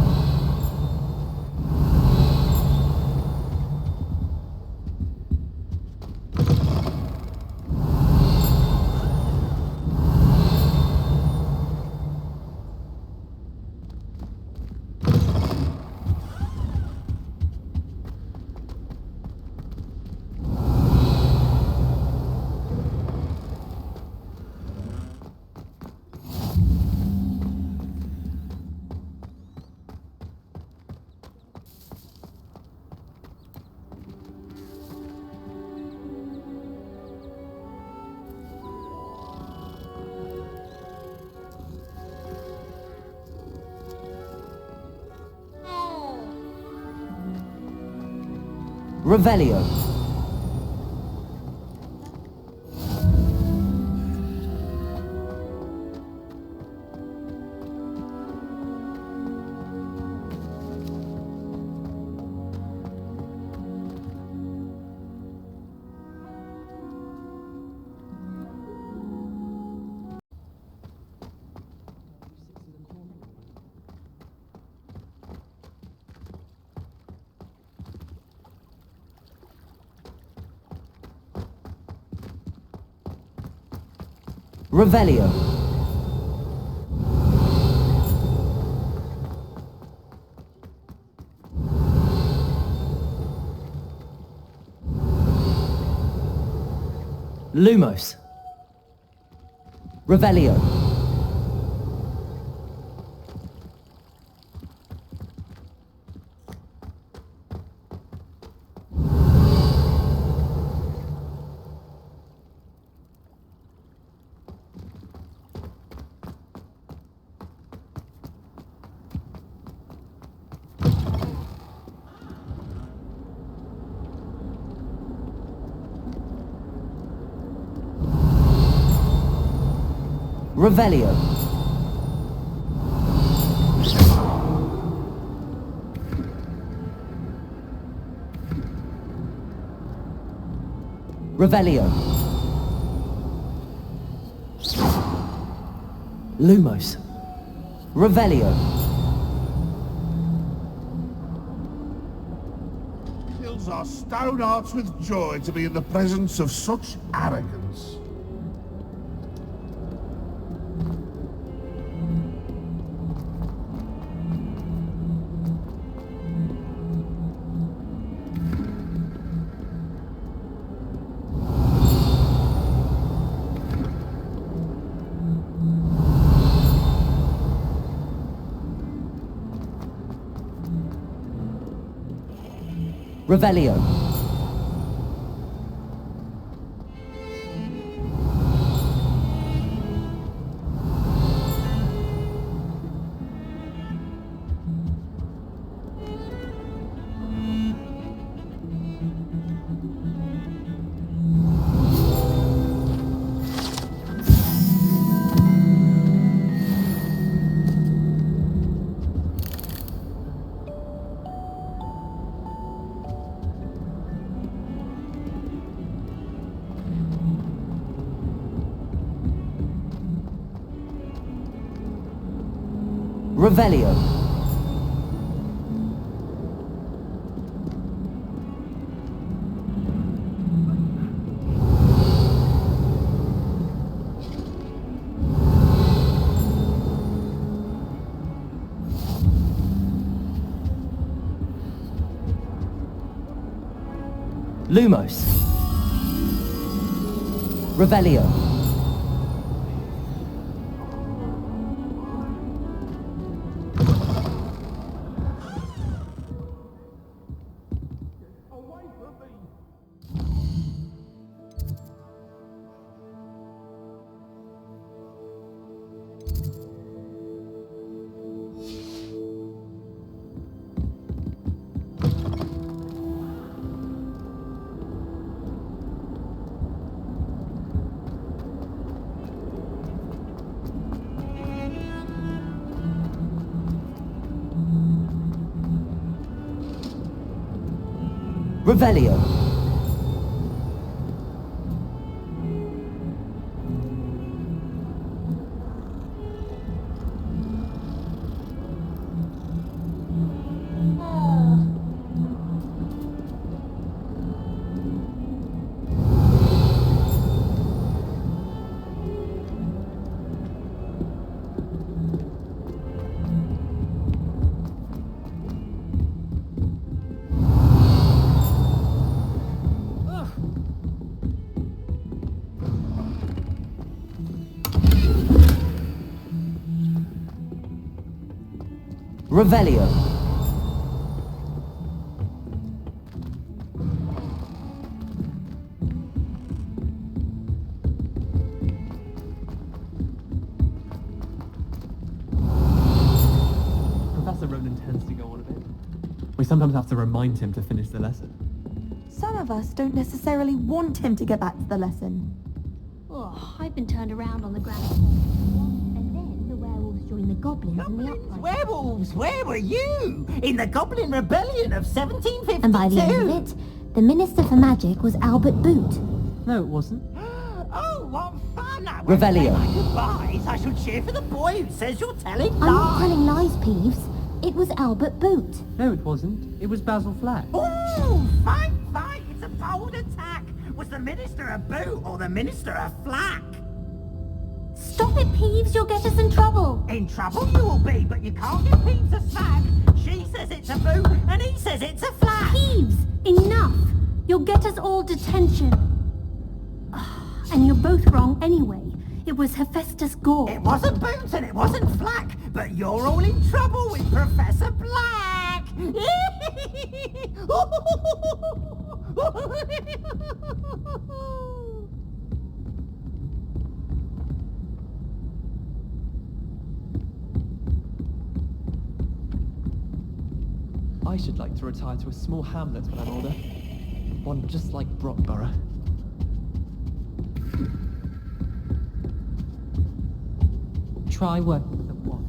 Revelio. Revelio. Lumos. Revelio. Revelio. Revelio. Lumos. Revelio. Fills our stone hearts with joy to be in the presence of such arrogance. Revelio. Revelio. Lumos. Revelio. Revelio. Revelio. Professor Ronan tends to go on a bit. We sometimes have to remind him to finish the lesson. Some of us don't necessarily want him to get back to the lesson. Oh, I've been turned around on the ground and then the werewolves joined the goblins in the uprising. Werewolves, where were you? In the Goblin Rebellion of 1752? And by the end of it, the Minister for Magic was Albert Boot. No, it wasn't. Oh, what fun! I won't Revelio. say my goodbyes. I shall cheer for the boy who says you're telling I'm not lies. telling lies, Peeves. It was Albert Boot. No, it wasn't. It was Basil Flack. Ooh, fight! It's a bold attack. Was the Minister a boot or the Minister a flack? Stop it, Peeves. You'll get us in trouble. In trouble you will be, but you can't give Peeves a sack. She says it's a boot, and he says it's a flack. Peeves, enough. You'll get us all detention. And you're both wrong anyway. It was Hephaestus Gore. It wasn't boot and it wasn't flack, but you're all in trouble with Professor Black. I should like to retire to a small hamlet when I'm older. One just like Brockborough. Try working with a wand.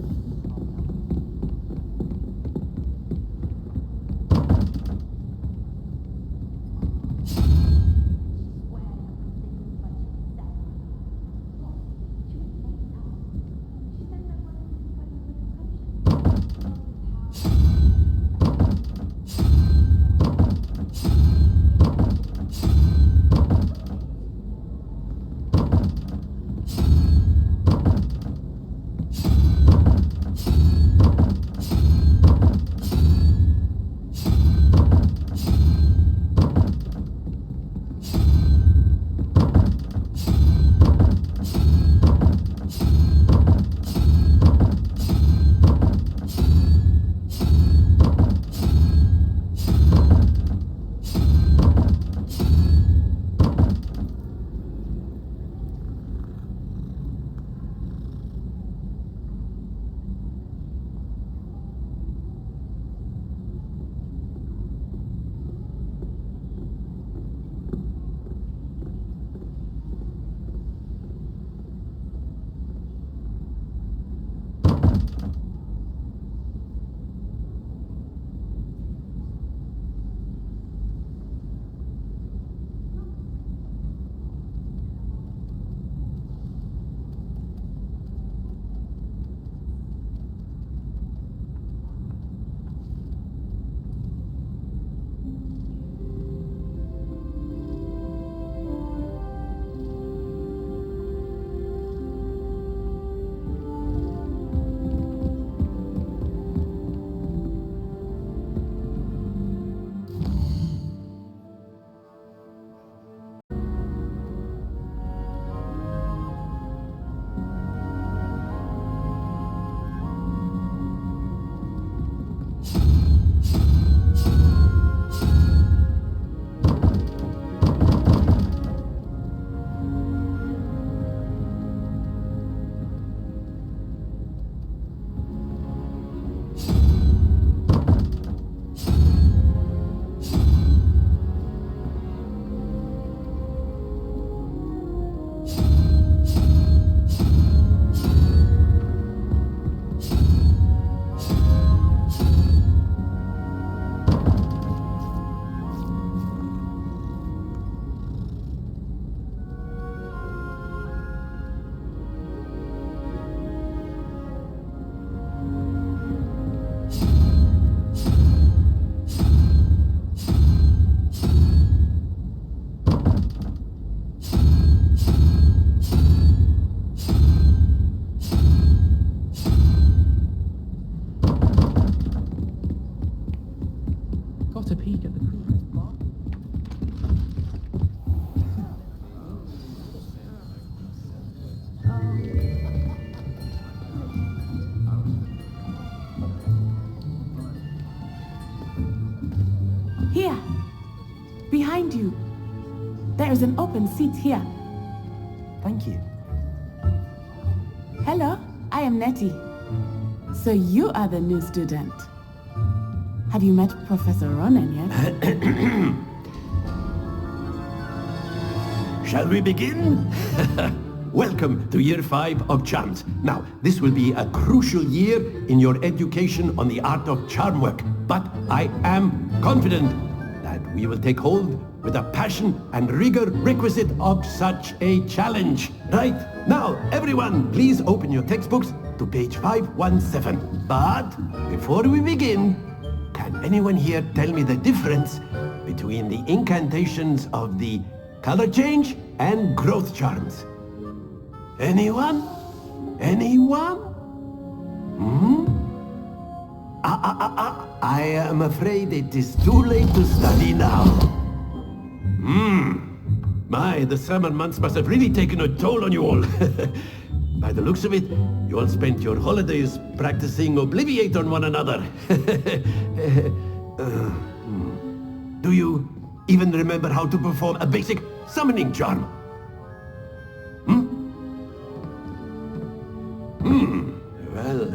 Got a peek at the previous bar. Here! Behind you! There is an open seat here. Thank you. Hello, I am Nettie. So you are the new student. Have you met Professor Ronan yet? Shall we begin? Welcome to Year 5 of Charms. Now, this will be a crucial year in your education on the art of charm work, but I am confident that we will take hold with the passion and rigor requisite of such a challenge. Right, now, everyone, please open your textbooks to page 517. But before we begin, can anyone here tell me the difference between the incantations of the color change and growth charms? Anyone? Anyone? I am afraid it is too late to study now. My, the summer months must have really taken a toll on you all. By the looks of it, you all spent your holidays practicing Obliviate on one another. Do you even remember how to perform a basic summoning charm? Well,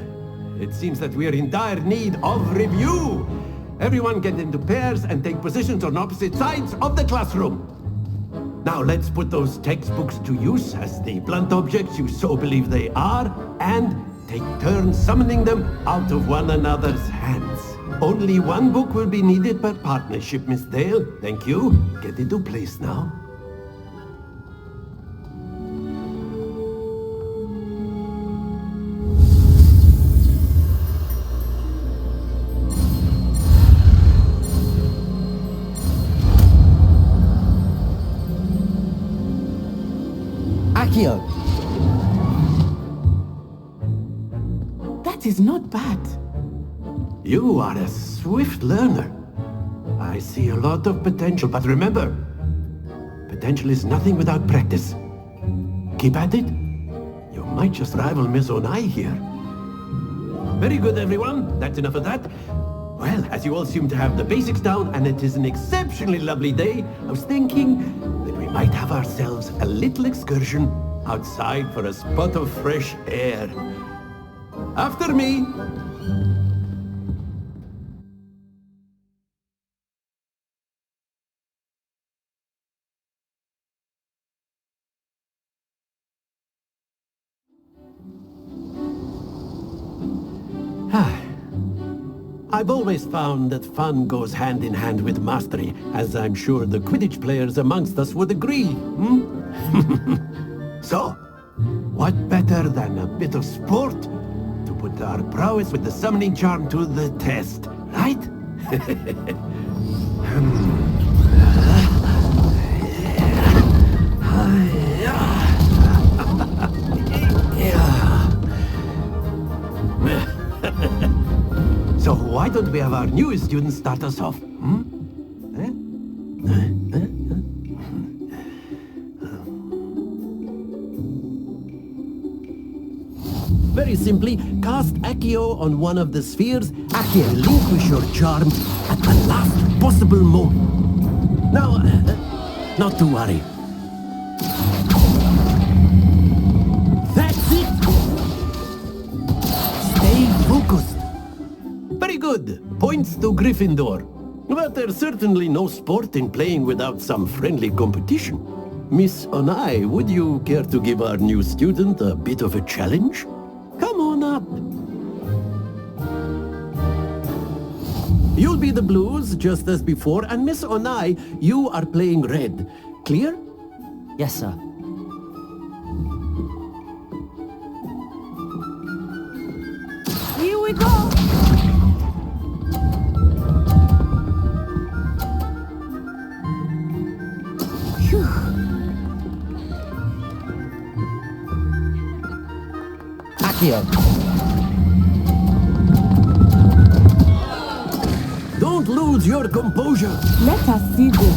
it seems that we are in dire need of review. Everyone get into pairs and take positions on opposite sides of the classroom. Now let's put those textbooks to use as the blunt objects you so believe they are, and take turns summoning them out of one another's hands. Only one book will be needed per partnership, Miss Dale. Thank you. Get into place now. Accio! That is not bad. You are a swift learner. I see a lot of potential, but remember, potential is nothing without practice. Keep at it. You might just rival Miss Onai here. Very good, everyone. That's enough of that. Well, as you all seem to have the basics down, and it is an exceptionally lovely day, I was thinking that we might have ourselves a little excursion outside for a spot of fresh air. After me. I've always found that fun goes hand in hand with mastery, as I'm sure the Quidditch players amongst us would agree. So, what better than a bit of sport to put our prowess with the summoning charm to the test, right? So why don't we have our newest students start us off? Very simply, cast Accio on one of the spheres. Accio, relinquish your charm at the last possible moment. Now, not to worry. That's it! Stay focused. Very good. Points to Gryffindor. But there's certainly no sport in playing without some friendly competition. Miss Onai, would you care to give our new student a bit of a challenge? Come on up. You'll be the blues, just as before, and Miss Onai, you are playing red. Clear? Yes, sir. Here we go! Accio! Don't Don't lose your composure. Let us see this.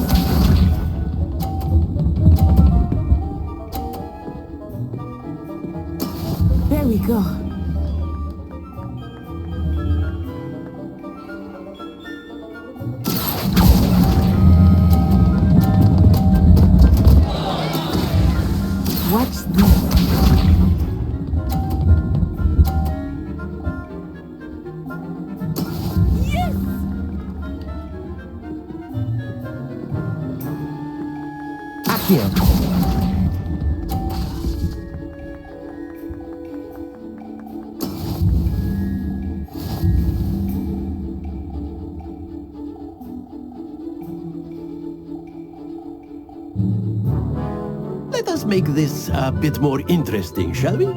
There we go. Watch this. Yes! Accio. Let us make this a bit more interesting, shall we?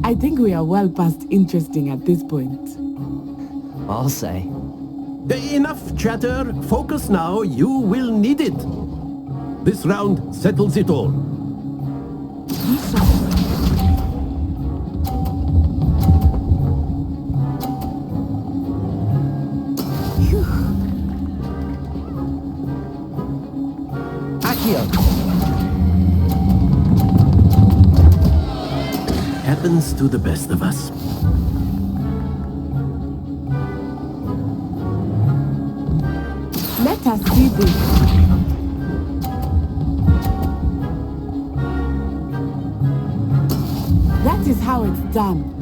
I think we are well past interesting at this point. I'll say. Enough chatter. Focus now. You will need it. This round settles it all. Happens to the best of us. Let us see this. That is how it's done.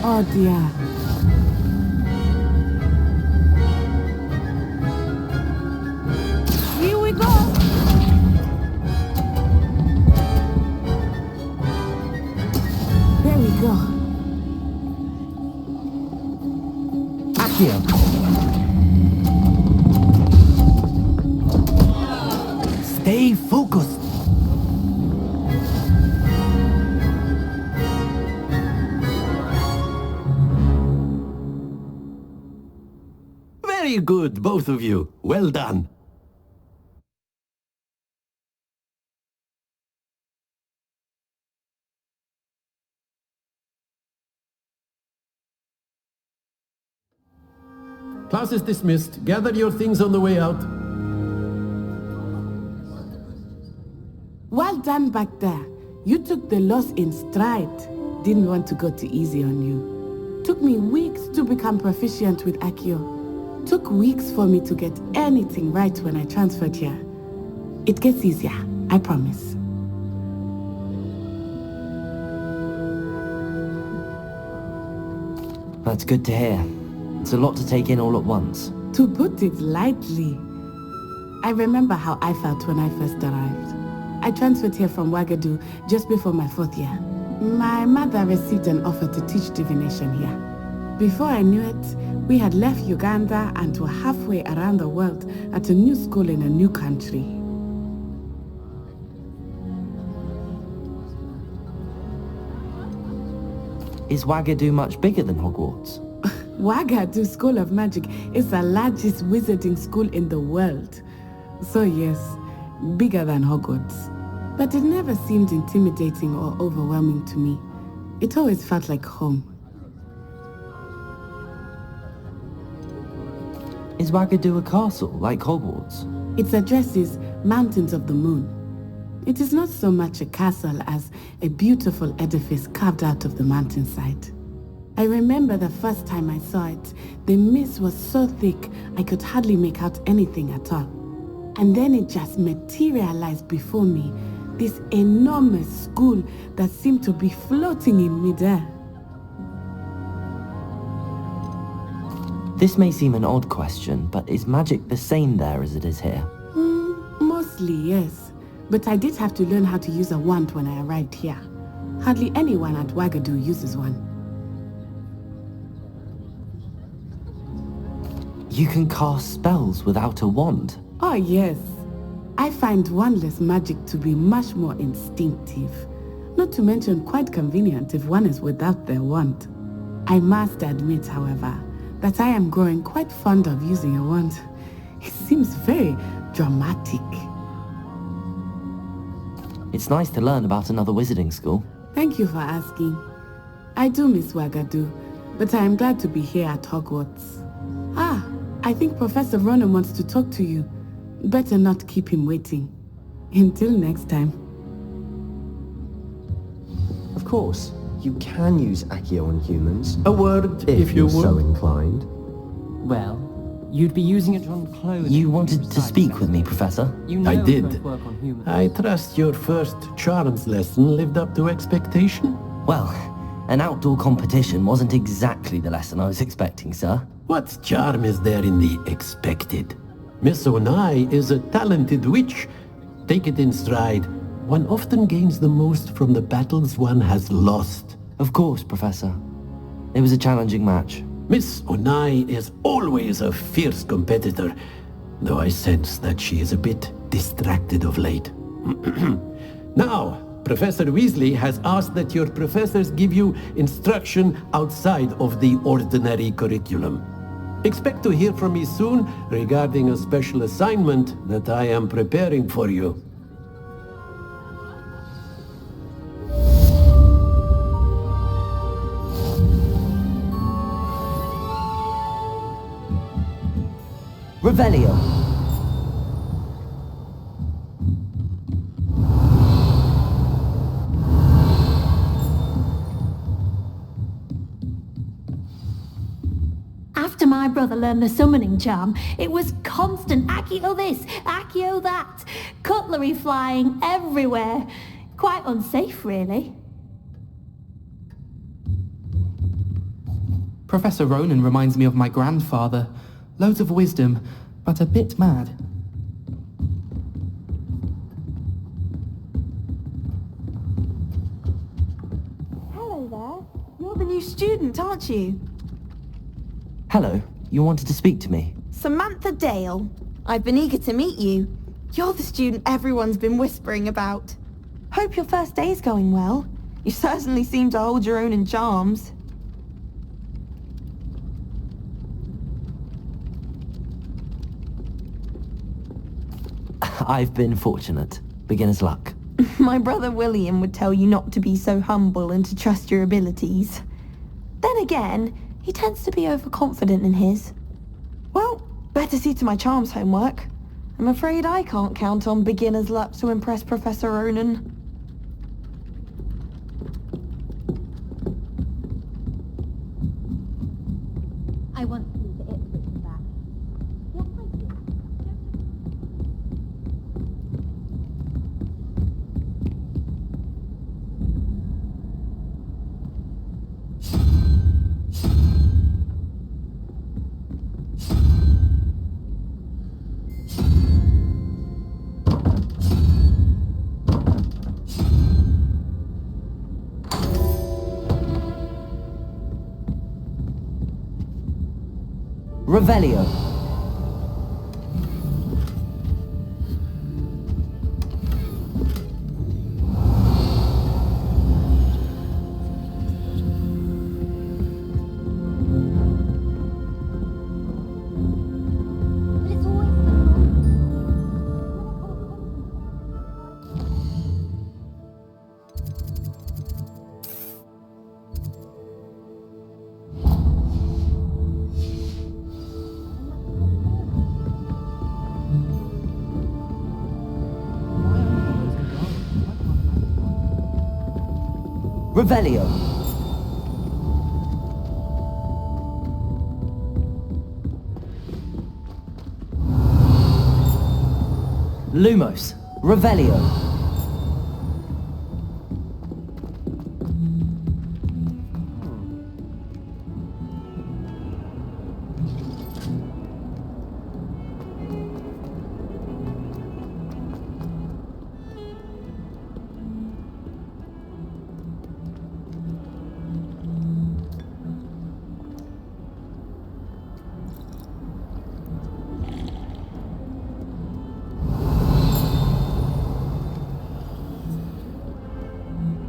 Oh dear. Here we go. There we go. Accio. Stay focused. Very good, both of you. Well done. Class is dismissed. Gather your things on the way out. Well done back there. You took the loss in stride. Didn't want to go too easy on you. Took me weeks to become proficient with Accio. Took weeks for me to get anything right when I transferred here. It gets easier, I promise. That's good to hear. It's a lot to take in all at once. To put it lightly, I remember how I felt when I first arrived. I transferred here from Ouagadougou just before my 4th year. My mother received an offer to teach divination here. Before I knew it, we had left Uganda and were halfway around the world at a new school in a new country. Is Ouagadougou much bigger than Hogwarts? Ouagadougou School of Magic is the largest wizarding school in the world. So yes, bigger than Hogwarts. But it never seemed intimidating or overwhelming to me. It always felt like home. Is Ouagadougou a castle, like Hogwarts? Its address is Mountains of the Moon. It is not so much a castle as a beautiful edifice carved out of the mountainside. I remember the first time I saw it, the mist was so thick I could hardly make out anything at all. And then it just materialized before me, this enormous school that seemed to be floating in midair. This may seem an odd question, but is magic the same there as it is here? Mostly, yes. But I did have to learn how to use a wand when I arrived here. Hardly anyone at Ouagadougou uses one. You can cast spells without a wand? Oh yes. I find wandless magic to be much more instinctive. Not to mention quite convenient if one is without their wand. I must admit, however, that I am growing quite fond of using a wand. It seems very dramatic. It's nice to learn about another wizarding school. Thank you for asking. I do miss Wagadu, but I am glad to be here at Hogwarts. Ah, I think Professor Ronan wants to talk to you. Better not keep him waiting. Until next time. Of course, you can use Accio on humans. A word, if you would. so inclined. Well, you'd be using it on clothing. You wanted to speak with me, Professor? You know I it did. won't work on humans. I trust your first charms lesson lived up to expectation? Well, an outdoor competition wasn't exactly the lesson I was expecting, sir. What charm is there in the expected? Miss Onai is a talented witch. Take it in stride. One often gains the most from the battles one has lost. Of course, Professor. It was a challenging match. Miss Onai is always a fierce competitor, though I sense that she is a bit distracted of late. Now, Professor Weasley has asked that your professors give you instruction outside of the ordinary curriculum. Expect to hear from me soon regarding a special assignment that I am preparing for you. Revelio. After my brother learned the summoning charm, it was constant Accio this, Accio that, cutlery flying everywhere. Quite unsafe, really. Professor Ronan reminds me of my grandfather. Loads of wisdom, but a bit mad. Hello there. You're the new student, aren't you? Hello, you wanted to speak to me? Samantha Dale. I've been eager to meet you. You're the student everyone's been whispering about. Hope your first day's going well. You certainly seem to hold your own in charms. I've been fortunate. Beginner's luck. My brother William would tell you not to be so humble and to trust your abilities. Then again, he tends to be overconfident in his. Well, better see to my charms homework. I'm afraid I can't count on beginner's luck to impress Professor Ronan. I want you to Ipswich and back. Yes, I do. Revelio. Revelio. Lumos. Revelio.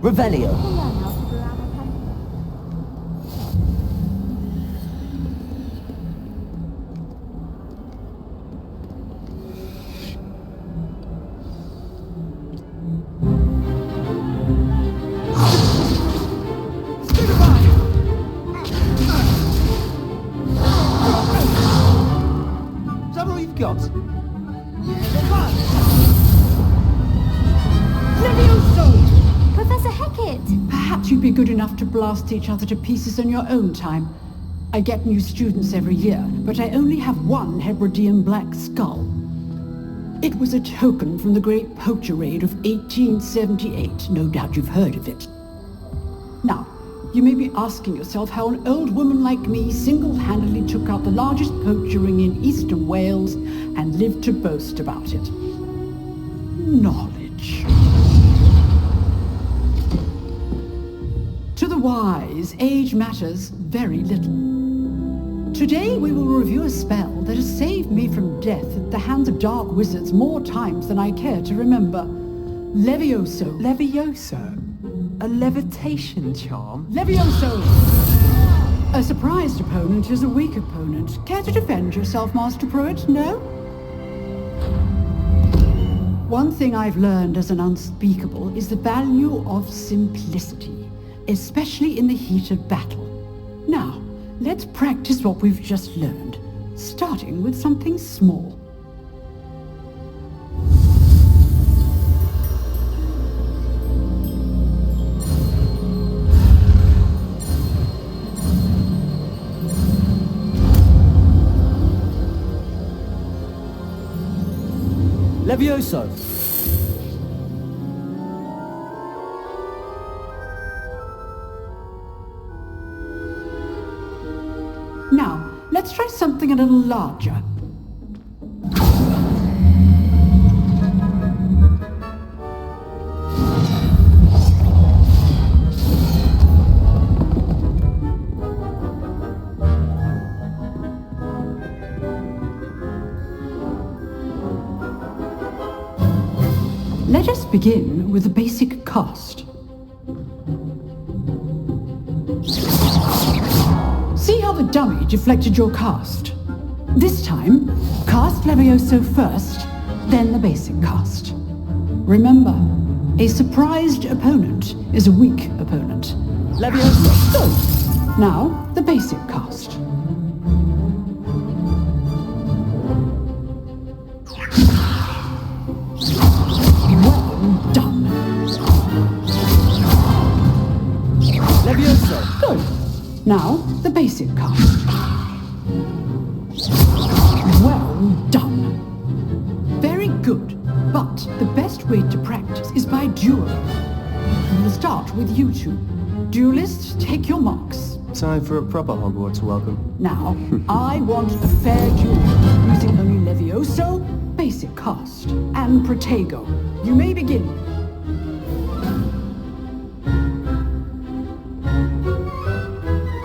Revelio. cover you've got. Levioso! Professor Hackett! Perhaps you'd be good enough to blast each other to pieces in your own time. I get new students every year, but I only have one Hebridean black skull. It was a token from the Great Poacher Raid of 1878. No doubt you've heard of it. Now, you may be asking yourself how an old woman like me single-handedly took out the largest poacher ring in eastern Wales and lived to boast about it. Knowledge. To the wise, age matters very little. Today we will review a spell that has saved me from death at the hands of dark wizards more times than I care to remember. Levioso. Levioso? A levitation charm? Levioso! A surprised opponent is a weak opponent. Care to defend yourself, Master Pruitt? No? One thing I've learned as an unspeakable is the value of simplicity, especially in the heat of battle. Now, let's practice what we've just learned, starting with something small. Levioso! Now, let's try something a little larger. Let us begin with the basic cast. See how the dummy deflected your cast? This time, cast Levioso first, then the basic cast. Remember, a surprised opponent is a weak opponent. Levioso! Go! Now, the basic cast. Well done. Levioso! Good. Now, the basic cast. Well done. Very good. But the best way to practice is by duel. We'll start with you two. Duelists, take your marks. Time for a proper Hogwarts welcome. Now, I want a fair duel, using only Levioso, basic cast, and Protego. You may begin.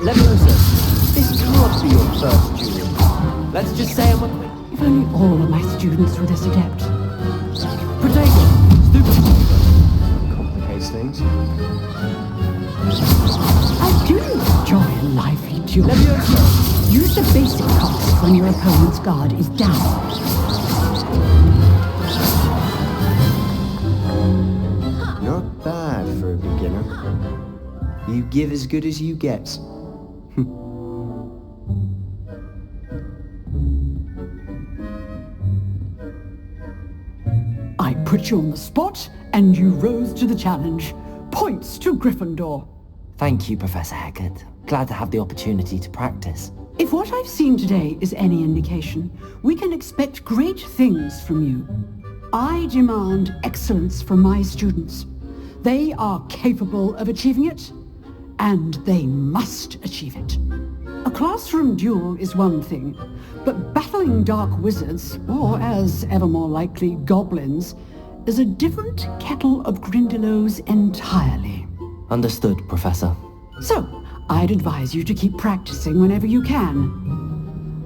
Levioso, this cannot be your first duel. Let's just say I'm a quick. If only all of my students were this adept. Protego! Stupid. Complicates things. I do enjoy a lively duel. Levioso! Use the basic cast when your opponent's guard is down. Not bad for a beginner. You give as good as you get. I put you on the spot, and you rose to the challenge. Points to Gryffindor. Thank you, Professor Hackett. Glad to have the opportunity to practice. If what I've seen today is any indication, we can expect great things from you. I demand excellence from my students. They are capable of achieving it, and they must achieve it. A classroom duel is one thing, but battling dark wizards, or as ever more likely, goblins, is a different kettle of Grindylows entirely. Understood, Professor. So, I'd advise you to keep practicing whenever you can.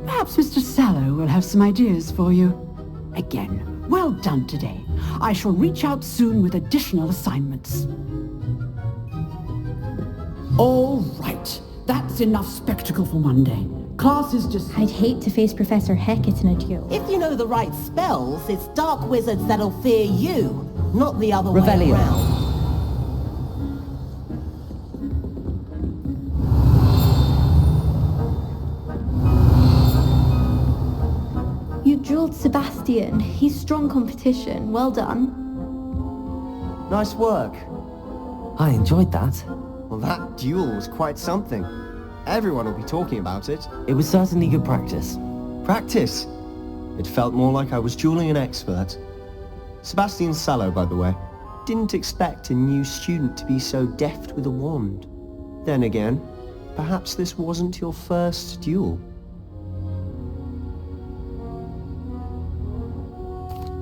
Perhaps Mr. Sallow will have some ideas for you. Again, well done today. I shall reach out soon with additional assignments. All right. That's enough spectacle for one day. Class is just... I'd hate to face Professor Hackett in a duel. If you know the right spells, it's dark wizards that'll fear you, not the other way Revelio. around. You drilled Sebastian. He's strong competition. Well done. Nice work. I enjoyed that. Well, that duel was quite something. Everyone will be talking about it. It was certainly good practice. Practice? It felt more like I was dueling an expert. Sebastian Sallow, by the way. Didn't expect a new student to be so deft with a wand. Then again, perhaps this wasn't your first duel.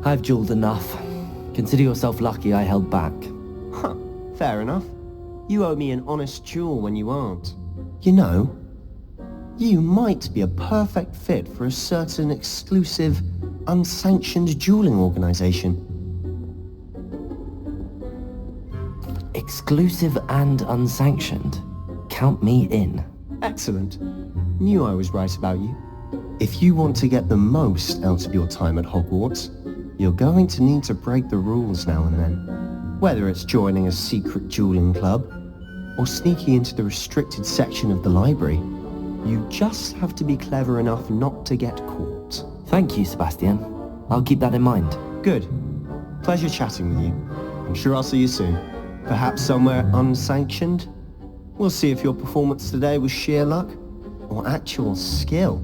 I've dueled enough. Consider yourself lucky I held back. Huh, fair enough. You owe me an honest duel when you aren't. You know, you might be a perfect fit for a certain exclusive, unsanctioned dueling organization. Exclusive and unsanctioned? Count me in. Excellent. Knew I was right about you. If you want to get the most out of your time at Hogwarts, you're going to need to break the rules now and then. Whether it's joining a secret dueling club, or sneaking into the restricted section of the library, you just have to be clever enough not to get caught. Thank you, Sebastian. I'll keep that in mind. Good. Pleasure chatting with you. I'm sure I'll see you soon. Perhaps somewhere unsanctioned? We'll see if your performance today was sheer luck, or actual skill.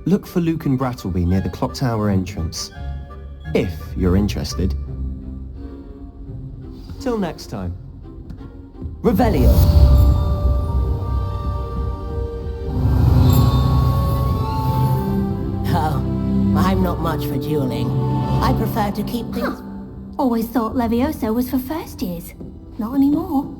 Look for Luke and Brattleby near the clock tower entrance. If you're interested. Till next time. Revelio! Oh, I'm not much for dueling. I prefer to keep things... Always thought Levioso was for first years. Not anymore.